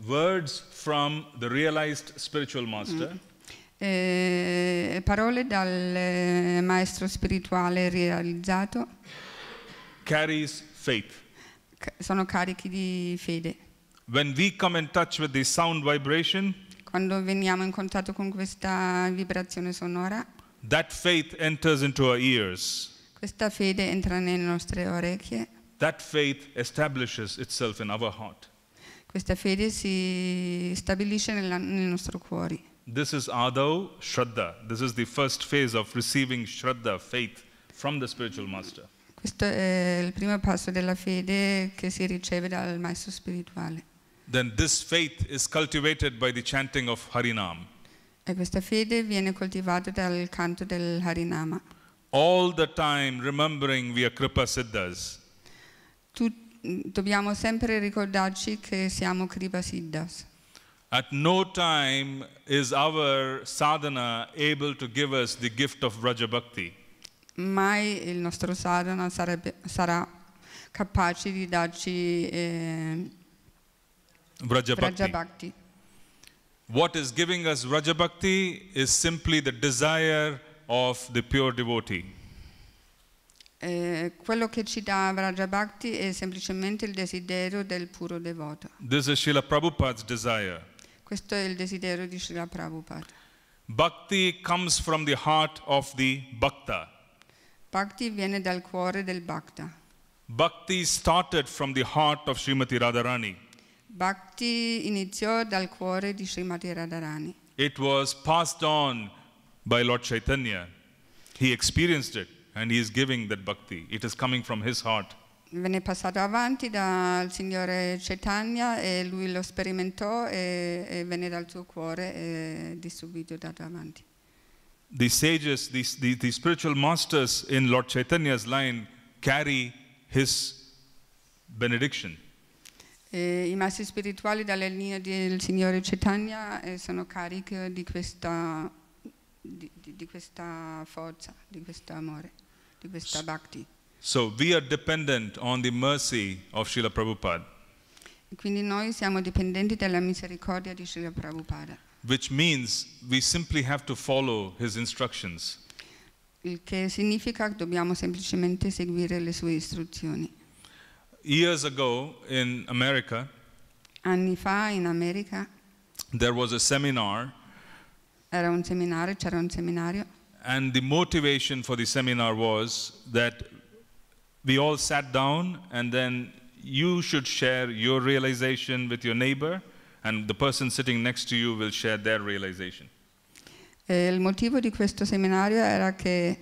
Words from the realized spiritual master. Parole dal maestro spirituale realizzato. Carries faith. Sono carichi di fede. When we come in touch with the sound vibration, quando veniamo in contatto con questa vibrazione sonora, that faith enters into our ears. Questa fede entra nelle nostre orecchie. That faith establishes itself in our heart. Questa fede si stabilisce nel nostro cuore. This is Adau Shraddha. This is the first phase of receiving Shraddha, faith, from the spiritual master. Questo è il primo passo della fede che si riceve dal maestro spirituale. Then this faith is cultivated by the chanting of Harinam. E questa fede viene coltivata dal canto del Harinama. All the time remembering we are Kripa Siddhas. Dobbiamo sempre ricordarci che siamo Kripa Siddhas. At no time is our sadhana able to give us the gift of Vraja Bhakti. Mai il nostro sadhana sarà capace di darci Vraja Vraja Bhakti. Bhakti. What is giving us Vraja Bhakti is simply the desire of the pure devotee. Quello che ci dà Vraja Bhakti è semplicemente il desiderio del puro devoto. This is Srila Prabhupada's desire. Questo è il desiderio di Srila Prabhupada. Bhakti comes from the heart of the Bhakta. Bhakti viene dal cuore del Bhakta. Bhakti started from the heart of Srimati Radharani. Bhakti iniziò dal cuore di Srimati Radharani. It was passed on by Lord Chaitanya. He experienced it and he is giving that bhakti. It is coming from his heart. Venne passato avanti dal Signore Chaitanya e lui lo sperimentò e venne dal suo cuore e distribuito dato avanti. the sages, the spiritual masters in Lord Chaitanya's line carry his benediction. I maestri spirituali dalle linee del Signore Chaitanya sono carichi di questa forza, di questo amore, di questa bhakti. So we are dependent on the mercy of Srila Prabhupada. Quindi noi siamo dipendenti dalla misericordia di Srila Prabhupada. Which means we simply have to follow his instructions. Il che significa che dobbiamo semplicemente seguire le sue istruzioni. Years ago in America, Anni fa in America there was a seminar, c'era un seminario, and the motivation for the seminar was that we all sat down and then you should share your realization with your neighbor, and the person sitting next to you will share their realization. Il motivo di questo seminario era che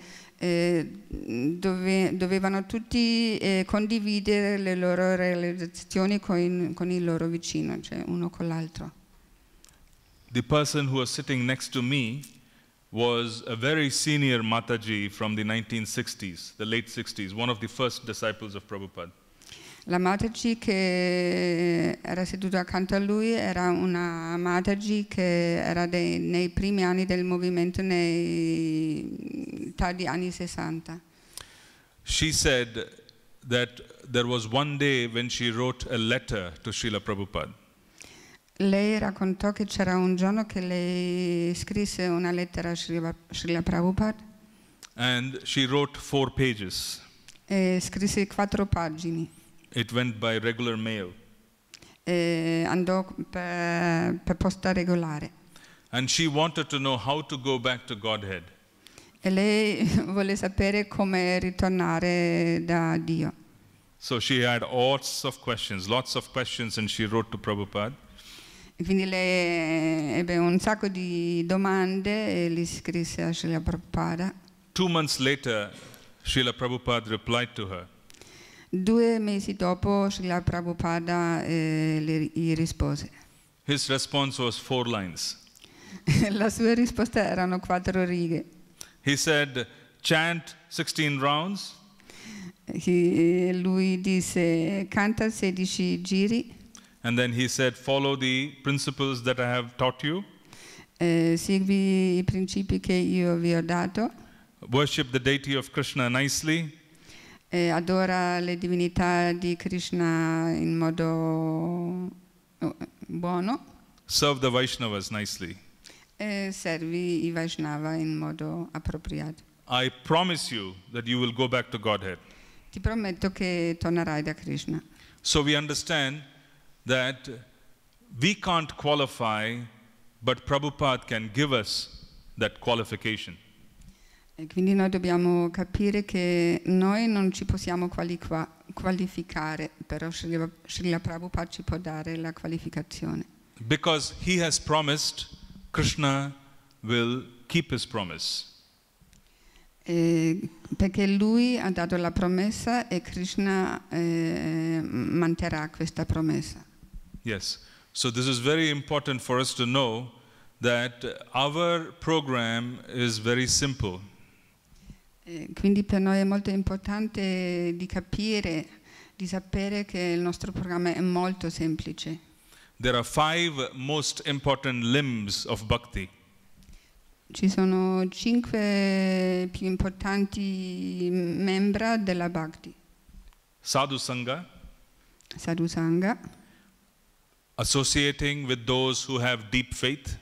dovevano tutti condividere le loro realizzazioni con il loro vicino, cioè uno con l'altro. The person who was sitting next to me was a very senior Mataji from the 1960s, the late 60s, one of the first disciples of Prabhupada. La Mataji che era seduta accanto a lui era una Mataji che era nei primi anni del movimento, nei tardi anni 60. She said that there was one day when she wrote a letter to Srila Prabhupada. Lei raccontò che c'era un giorno che lei scrisse una lettera a Srila Prabhupada. And she wrote 4 pages. E scrisse 4 pagine. It went by regular mail. Andò per posta regolare. And she wanted to know how to go back to Godhead. E lei vuole sapere come ritornare da Dio. So she had lots of questions, and she wrote to Prabhupada. E quindi lei ebbe un sacco di domande e li scrisse a Srila Prabhupada. 2 months later, Srila Prabhupada replied to her. 2 mesi dopo Srila Prabhupada gli rispose. His response was 4 lines. La sua risposta erano 4 righe. He said, chant 16 rounds. Lui disse, canta 16 giri. And then he said, follow the principles that I have taught you. Segui i principi che io vi ho dato. Worship the deity of Krishna nicely. Adora le divinità di Krishna in modo buono. Serve the Vaishnavas nicely. Servi i Vaishnava in modo appropriato. I promise you that you will go back to Godhead. Ti prometto che tornerai da Krishna. So we understand that we can't qualify, but Prabhupada can give us that qualification. E quindi noi dobbiamo capire che noi non ci possiamo qualificare, però Srila Prabhupada ci può dare la qualificazione. Because he has promised, Krishna will keep his promise. Perché lui ha dato la promessa e Krishna manterrà questa promessa. Yes. So this is very important for us to know that our program is very simple. Quindi per noi è molto importante di capire, di sapere che il nostro programma è molto semplice. There are 5 most important limbs of bhakti. Ci sono 5 più importanti membra della bhakti. Sadhu Sangha, Sadhu Sangha, associating with those who have deep faith.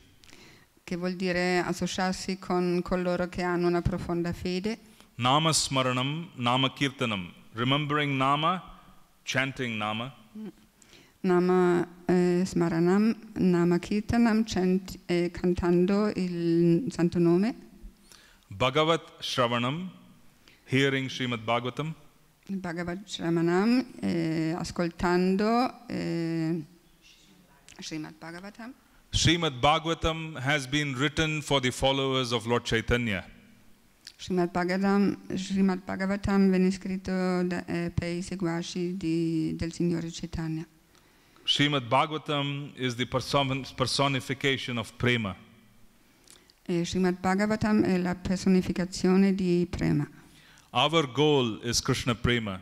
che vuol dire associarsi con coloro che hanno una profonda fede. Nama Smaranam, Nama Kirtanam, remembering Nama, chanting Nama. Nama Smaranam, Nama Kirtanam, cantando il santo nome. Bhagavat Shravanam, hearing Srimad Bhagavatam. Bhagavat Shravanam, ascoltando Srimad Bhagavatam. Srimad Bhagavatam has been written for the followers of Lord Chaitanya. Srimad Bhagavatam venne scritto per i seguaci del Signore Chaitanya. Srimad Bhagavatam is the personification of prema. E Srimad Bhagavatam è la personificazione di prema. Our goal is Krishna Prema.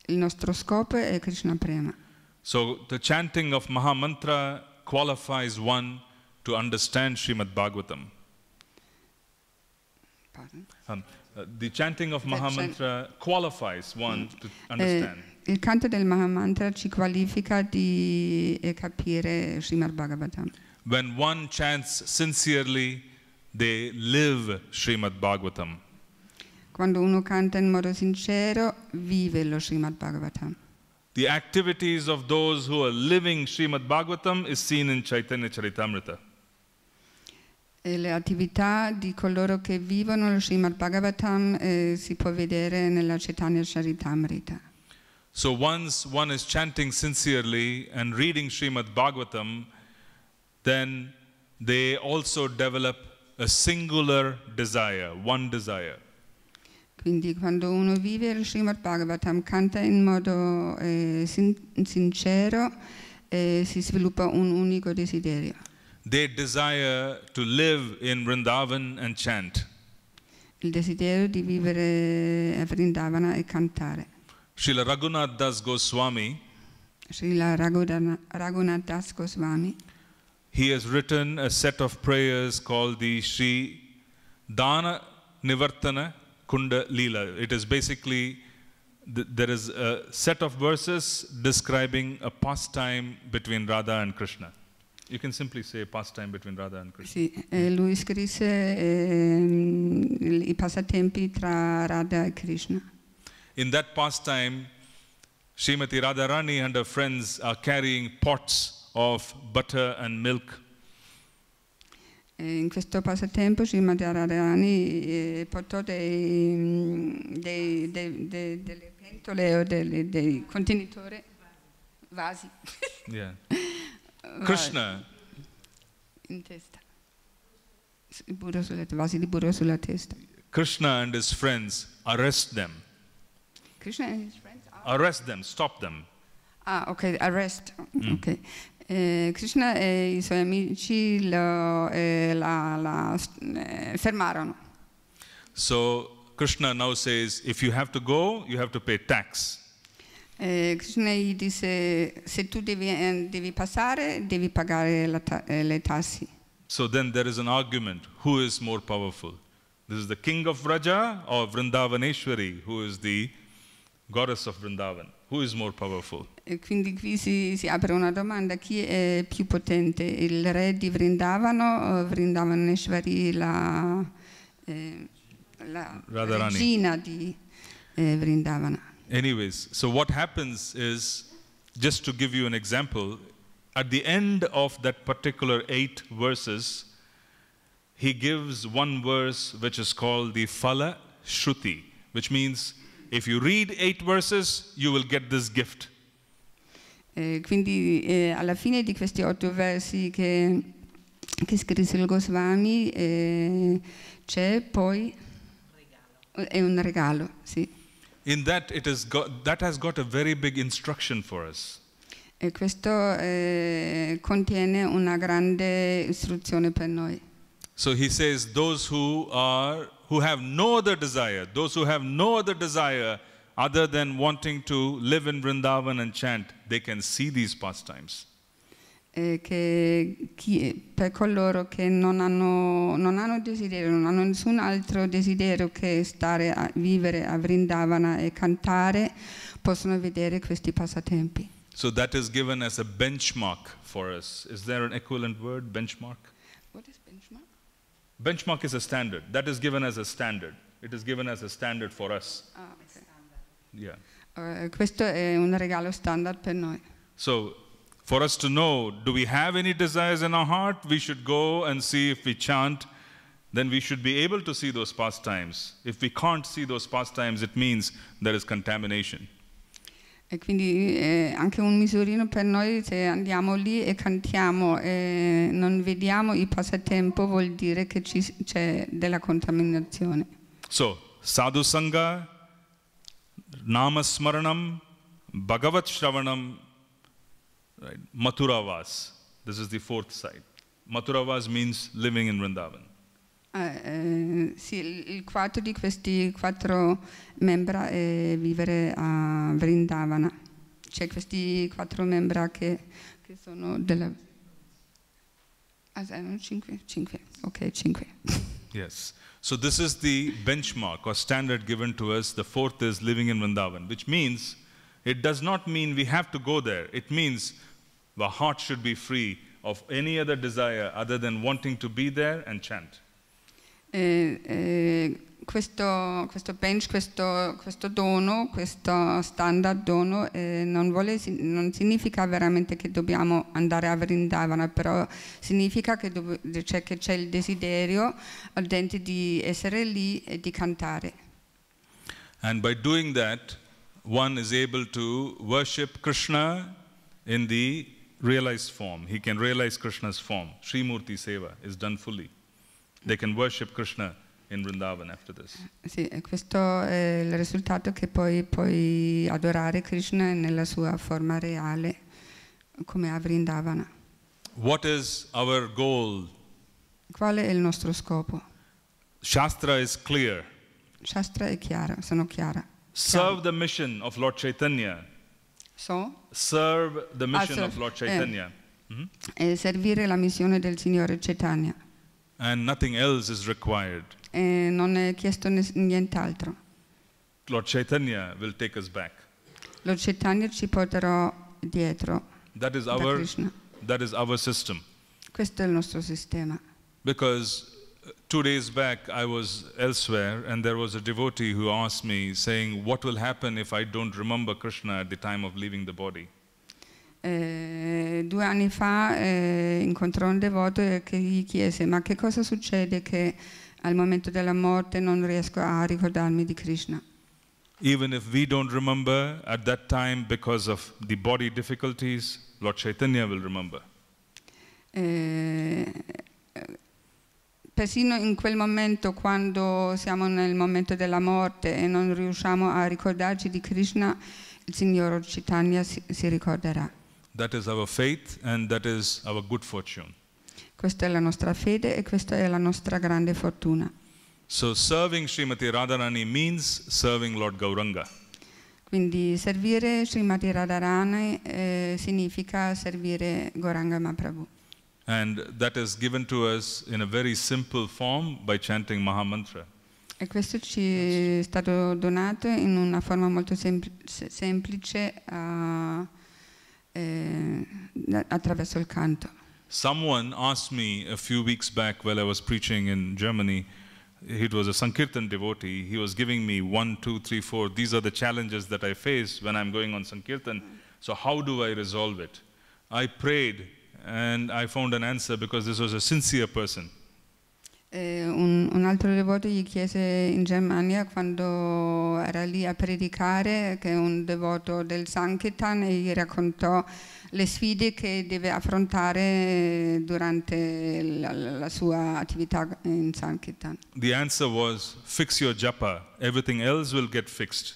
Il nostro scopo è Krishna prema. So the chanting of Mahamantra qualifies one to understand Srimad Bhagavatam. Pardon? The chanting of Mahamantra qualifies one to understand. Il canto del Mahamantra ci qualifica di capire Srimad Bhagavatam. When one chants sincerely, they live Srimad Bhagavatam. Quando uno canta in modo sincero, vive lo Srimad Bhagavatam. The activities of those who are living Srimad Bhagavatam is seen in Chaitanya Charitamrita. E le attività di coloro che vivono lo Srimad Bhagavatam si può vedere nella Chaitanya Charitamrita. So once one is chanting sincerely and reading Srimad Bhagavatam, then they also develop a singular desire, one desire. Quindi quando uno vive il Srimad Bhagavatam, canta in modo sincero, si sviluppa un unico desiderio. They desire to live in Vrindavan and chant. Il desiderio di vivere a Vrindavana e cantare. Srila Raghunath Das Goswami, Srila Raghunath Das Goswami, he has written a set of prayers called the Sri Dana Nivartana Kunda Leela. It is basically, there is a set of verses describing a pastime between Radha and Krishna. You can simply say pastime between Radha and Krishna. Sì, lui scrisse i passatempi tra Radha e Krishna. In that pastime, Srimati Radharani and her friends are carrying pots of butter and milk. In questo passatempo Srimati Radharani portò delle pentole o dei contenitori, vasi. Yeah. Krishna. In testa. Vasi di burro sulla testa. Krishna and his friends arrest them. Krishna and his friends? Arrest them, stop them. Ah, ok, arrest. Okay. Krishna e i suoi amici la fermarono. So Krishna now says, if you have to go, you have to pay tax. Krishna gli disse, se tu devi passare, devi pagare le tasse. So then there is an argument, who is more powerful? This is the king of Vraja or Vrindavaneshwari, who is the goddess of Vrindavan? Who is more powerful? E quindi qui si apre una domanda, chi è più potente? Il re di Vrindavano o Vrindavaneshwari, la regina di Vrindavana? Anyways, so what happens is, just to give you an example, at the end of that particular 8 verses, he gives one verse which is called the Phala Shruti, which means if you read 8 verses, you will get this gift. Quindi alla fine di questi 8 versi che scrisse il Goswami c'è poi è un regalo, sì. In that that has got a very big instruction for us. E questo contiene una grande istruzione per noi. So he says, those who have no other desire, those who have no other desire other than wanting to live in Vrindavan and chant, they can see these pastimes. Per coloro che non hanno desiderio, non hanno nessun altro desiderio che stare a vivere a Vrindavana e cantare, possono vedere questi passatempi. So that is given as a benchmark for us. Is there an equivalent word, benchmark? What is benchmark? Benchmark is a standard. That is given as a standard. It is given as a standard for us. Ah, okay. Yeah. Questo è un regalo standard per noi. So, for us to know, do we have any desires in our heart? We should go and see if we chant. Then we should be able to see those pastimes. If we can't see those pastimes, it means there is contamination. E quindi anche un misurino per noi, se andiamo lì e cantiamo e non vediamo il passatempo, vuol dire che c'è della contaminazione. So, sadhu sangha, nama smaranam, bhagavat shravanam, right? Mathuravas. This is the 4th side. Mathuravas means living in Vrindavan. Sì, il quarto di questi 4 membri è vivere a Vrindavana. C'è questi 4 membri che sono della... Ah, 5? Ok, 5. Yes. So this is the benchmark or standard given to us. The 4th is living in Vrindavan, which means it does not mean we have to go there. It means the heart should be free of any other desire other than wanting to be there and chant. Questo bench, questo dono, questo standard dono non significa veramente che dobbiamo andare a Vrindavana, però significa che c'è il desiderio ardente di essere lì e di cantare. And by doing that, one is able to worship Krishna in the realized form. He can realize Krishna's form. Srimurti Seva is done fully. They can worship Krishna in Vrindavan after this. Sì, e questo è il risultato, che poi puoi adorare Krishna nella sua forma reale, come a Vrindavana. What is our goal? Qual è il nostro scopo? Shastra is clear. Shastra è chiara, sono chiara. Serve the mission of Lord Chaitanya. Serve the mission of Lord Chaitanya. E servire la missione del Signore Chaitanya. And nothing else is required. E non è chiesto nient'altro. Lord Chaitanya will take us back. Lord Chaitanya ci porterà dietro. That is our system. Questo è il nostro sistema. Because 2 days back I was elsewhere and there was a devotee who asked me, saying, what will happen if I don't remember Krishna at the time of leaving the body? 2 anni fa incontrò un devoto che gli chiese: ma che cosa succede che al momento della morte non riesco a ricordarmi di Krishna? Even if we don't remember at that time because of the body difficulties, Lord Chaitanya will remember. Persino in quel momento, quando siamo nel momento della morte e non riusciamo a ricordarci di Krishna, il Signore Chaitanya si ricorderà. That is our faith and that is our good fortune. Questa è la nostra fede e questa è la nostra grande fortuna. So serving Srimati Radharani means serving Lord Gauranga. Quindi servire Srimati Radharani significa servire Gauranga Mahaprabhu. And that is given to us in a very simple form by chanting Mahamantra. E questo ci è stato donato in una forma molto semplice attraverso il canto. Someone asked me a few weeks back while I was preaching in Germany. It was a Sankirtan devotee. He was giving me 1, 2, 3, 4. These are the challenges that I face when I'm going on Sankirtan. So how do I resolve it? I prayed and I found an answer because this was a sincere person. Un altro devoto gli chiese in Germania, quando era lì a predicare, che è un devoto del Sankirtan, e gli raccontò le sfide che deve affrontare durante la sua attività in Sankirtan. The answer was, fix your japa, everything else will get fixed.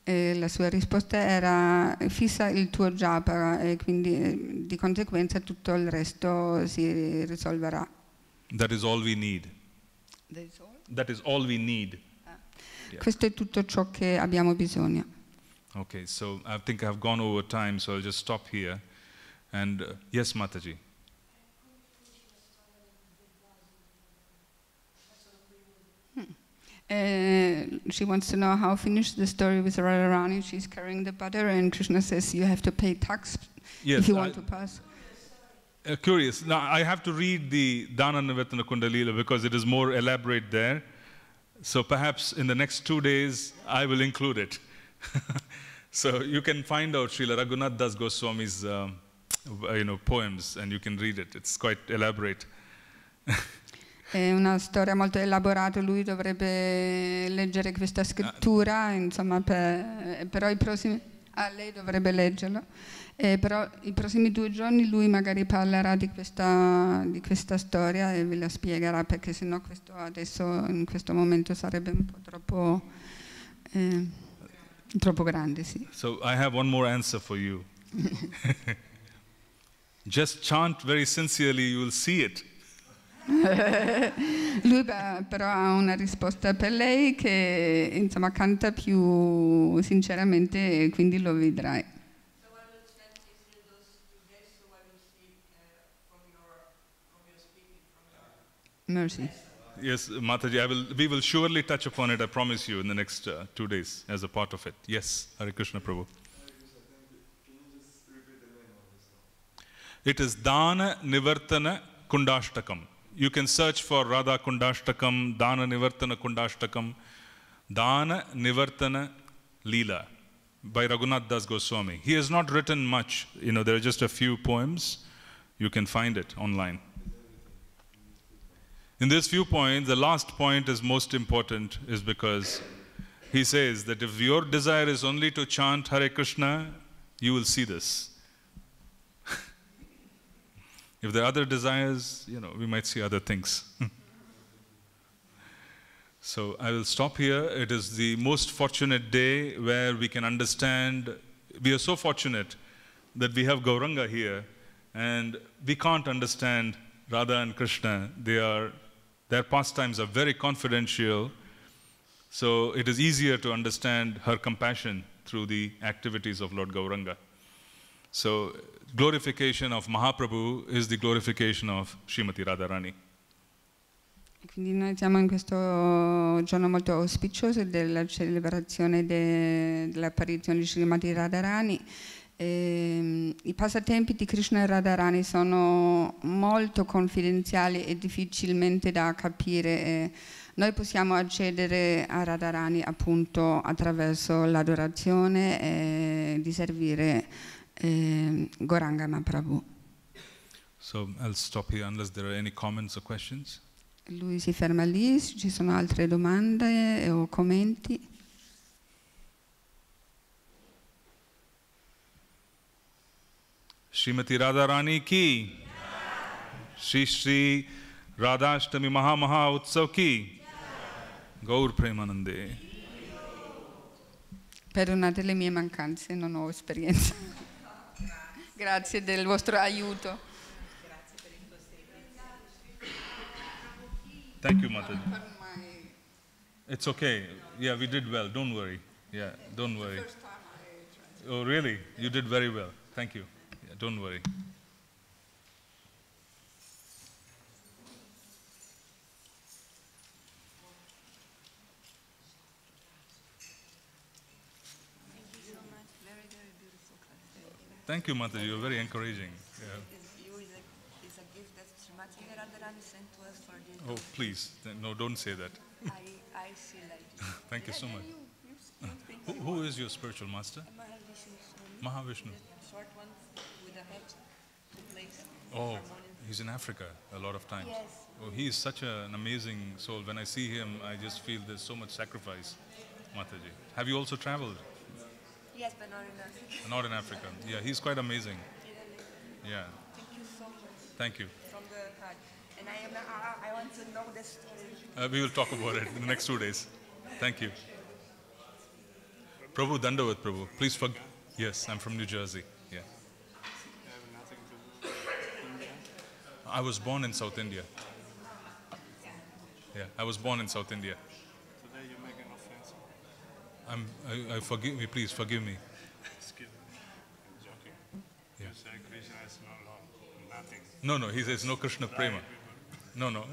E la sua risposta era: fissa il tuo japa e quindi di conseguenza tutto il resto si risolverà. That is all we need. That is all we need. Yeah. Questo è tutto ciò che abbiamo bisogno. Okay, so I think I have gone over time, so I'll just stop here. And yes, Mataji. She wants to know how finished the story with Radharani. She's carrying the butter, and Krishna says you have to pay tax if you want to pass. Curious. Now I have to read the Dana Nivetana Kundalila because it is more elaborate there. So perhaps in the next 2 days I will include it. So you can find out Srila Raghunath Das Goswami's poems, and you can read it. It's quite elaborate. È una storia molto elaborata, lui dovrebbe leggere questa scrittura, insomma, però i prossimi... lei dovrebbe leggerlo, però i prossimi 2 giorni lui magari parlerà di questa storia e ve la spiegherà, perché sennò questo adesso, in questo momento, sarebbe un po' troppo grande, sì. So I have one more answer for you. Just chant very sincerely, you will see it. Lui però ha una risposta per lei che insomma canta più sinceramente e quindi lo vedrai. So I will send you through those 2 days so I will see from your speaking from your Mercy. Yes, Mataji, we will surely touch upon it, I promise you, in the next 2 days as a part of it. Yes, Hare Krishna Prabhu. It is Dana Nivartana Kundashtakam. You can search for Radha Kundashtakam, Dana Nivartana Kundashtakam, Dana Nivartana Leela by Raghunath Das Goswami. He has not written much, there are just a few poems. You can find it online. In these few points, the last point is most important, is because he says that if your desire is only to chant Hare Krishna, you will see this. If there are other desires, we might see other things. So I will stop here. It is the most fortunate day where we can understand. We are so fortunate that we have Gauranga here, and we can't understand Radha and Krishna. Their pastimes are very confidential, so it is easier to understand her compassion through the activities of Lord Gauranga. So, glorification of Mahaprabhu is the glorification of Srimati Radharani. Quindi noi siamo in questo giorno molto auspicioso della celebrazione dell'apparizione di Srimati Radharani. I passatempi di Krishna e Radharani sono molto confidenziali e difficilmente da capire. Noi possiamo accedere a Radharani appunto attraverso l'adorazione e di servire Gauranga Mahaprabhu. So I'll stop here unless there are any comments or questions. Lui si ferma lì, se ci sono altre domande o commenti. Srimati Radharani ki, Shri Shri Radhastami Maha Maha Utsav ki, Gaur Premanande. Perdonate le mie mancanze, non ho esperienza. Grazie del vostro aiuto. Thank you, Mataji. It's okay. Yeah, we did well. Don't worry. Yeah, don't worry. Oh, really? You did very well. Thank you. Yeah, don't worry. Thank you, Mataji. You're very encouraging. Yeah. It's a gift that Srimati Radharani sent to us for this. Oh, please. No, don't say that. I see like Thank you so much. Who is your spiritual master? Mahavishnu. Short ones with a head to place. Oh, he's in Africa a lot of times. Yes. Oh, he is such an amazing soul. When I see him, I just feel there's so much sacrifice, Mataji. Have you also traveled? Yes, but not in Africa. Not in Africa. Yeah, he's quite amazing. Yeah. Thank you so much. Thank you. From the heart. And I want to know the story. We will talk about it in the next 2 days. Thank you. Prabhu, Dandavat Prabhu. Please forgive. Yes, I'm from New Jersey. Yeah. I was born in South India. Yeah, I was born in South India. Today you make an offense. I forgive me, please forgive me. Excuse me. I'm joking. Yeah. You say Krishna is no law, nothing. No, he says no Krishna Prema. No.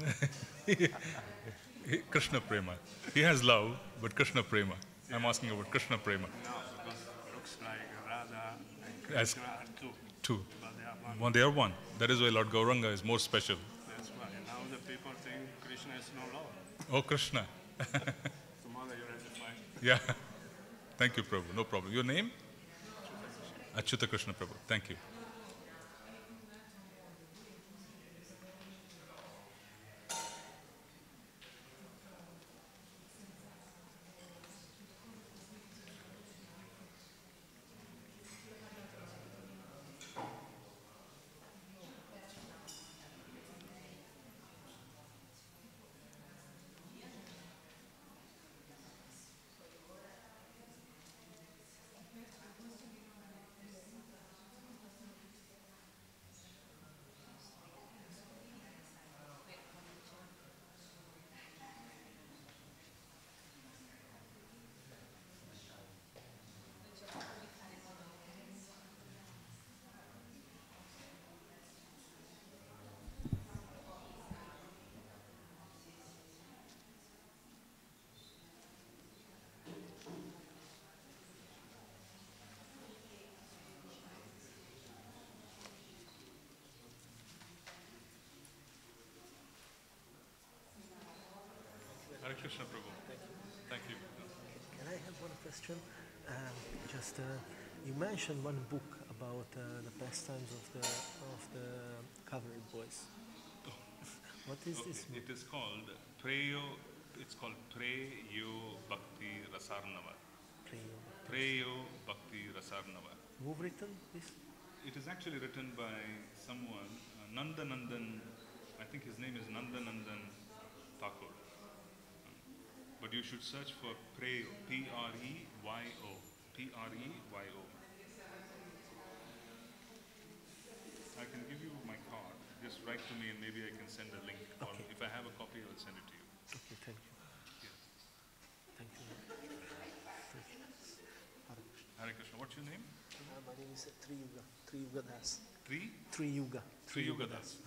Krishna Prema. He has love, but Krishna Prema. I'm asking about Krishna Prema. No, because it looks like Radha and As- Krishna are Two. but they are one. One, they are one. That is why Lord Gauranga is more special. That's why. And now the people think Krishna is no law. Oh, Krishna. Tomorrow you rectify. Yeah. Thank you, Prabhu. No problem. Your name? Achyuta Krishna Prabhu. Thank you. Krishna Prabhu. Thank you. Can I have one question? You mentioned one book about the pastimes of the covered boys. What is this book? It is called Preyo. It's called Preyo Bhakti Rasarnava. Preyo Bhakti Rasarnava. Who written this? It is actually written by someone, Nandanandan. I think his name is Nandanandan Thakur. But you should search for Preyo, P-R-E-Y-O. P-R-E-Y-O. I can give you my card. Just write to me and maybe I can send a link. Okay. Or if I have a copy, I'll send it to you. Okay, thank you. Yes. Thank you. Thank you. Hare Krishna. What's your name? My name is Triyuga Das. Tri Triyuga Das.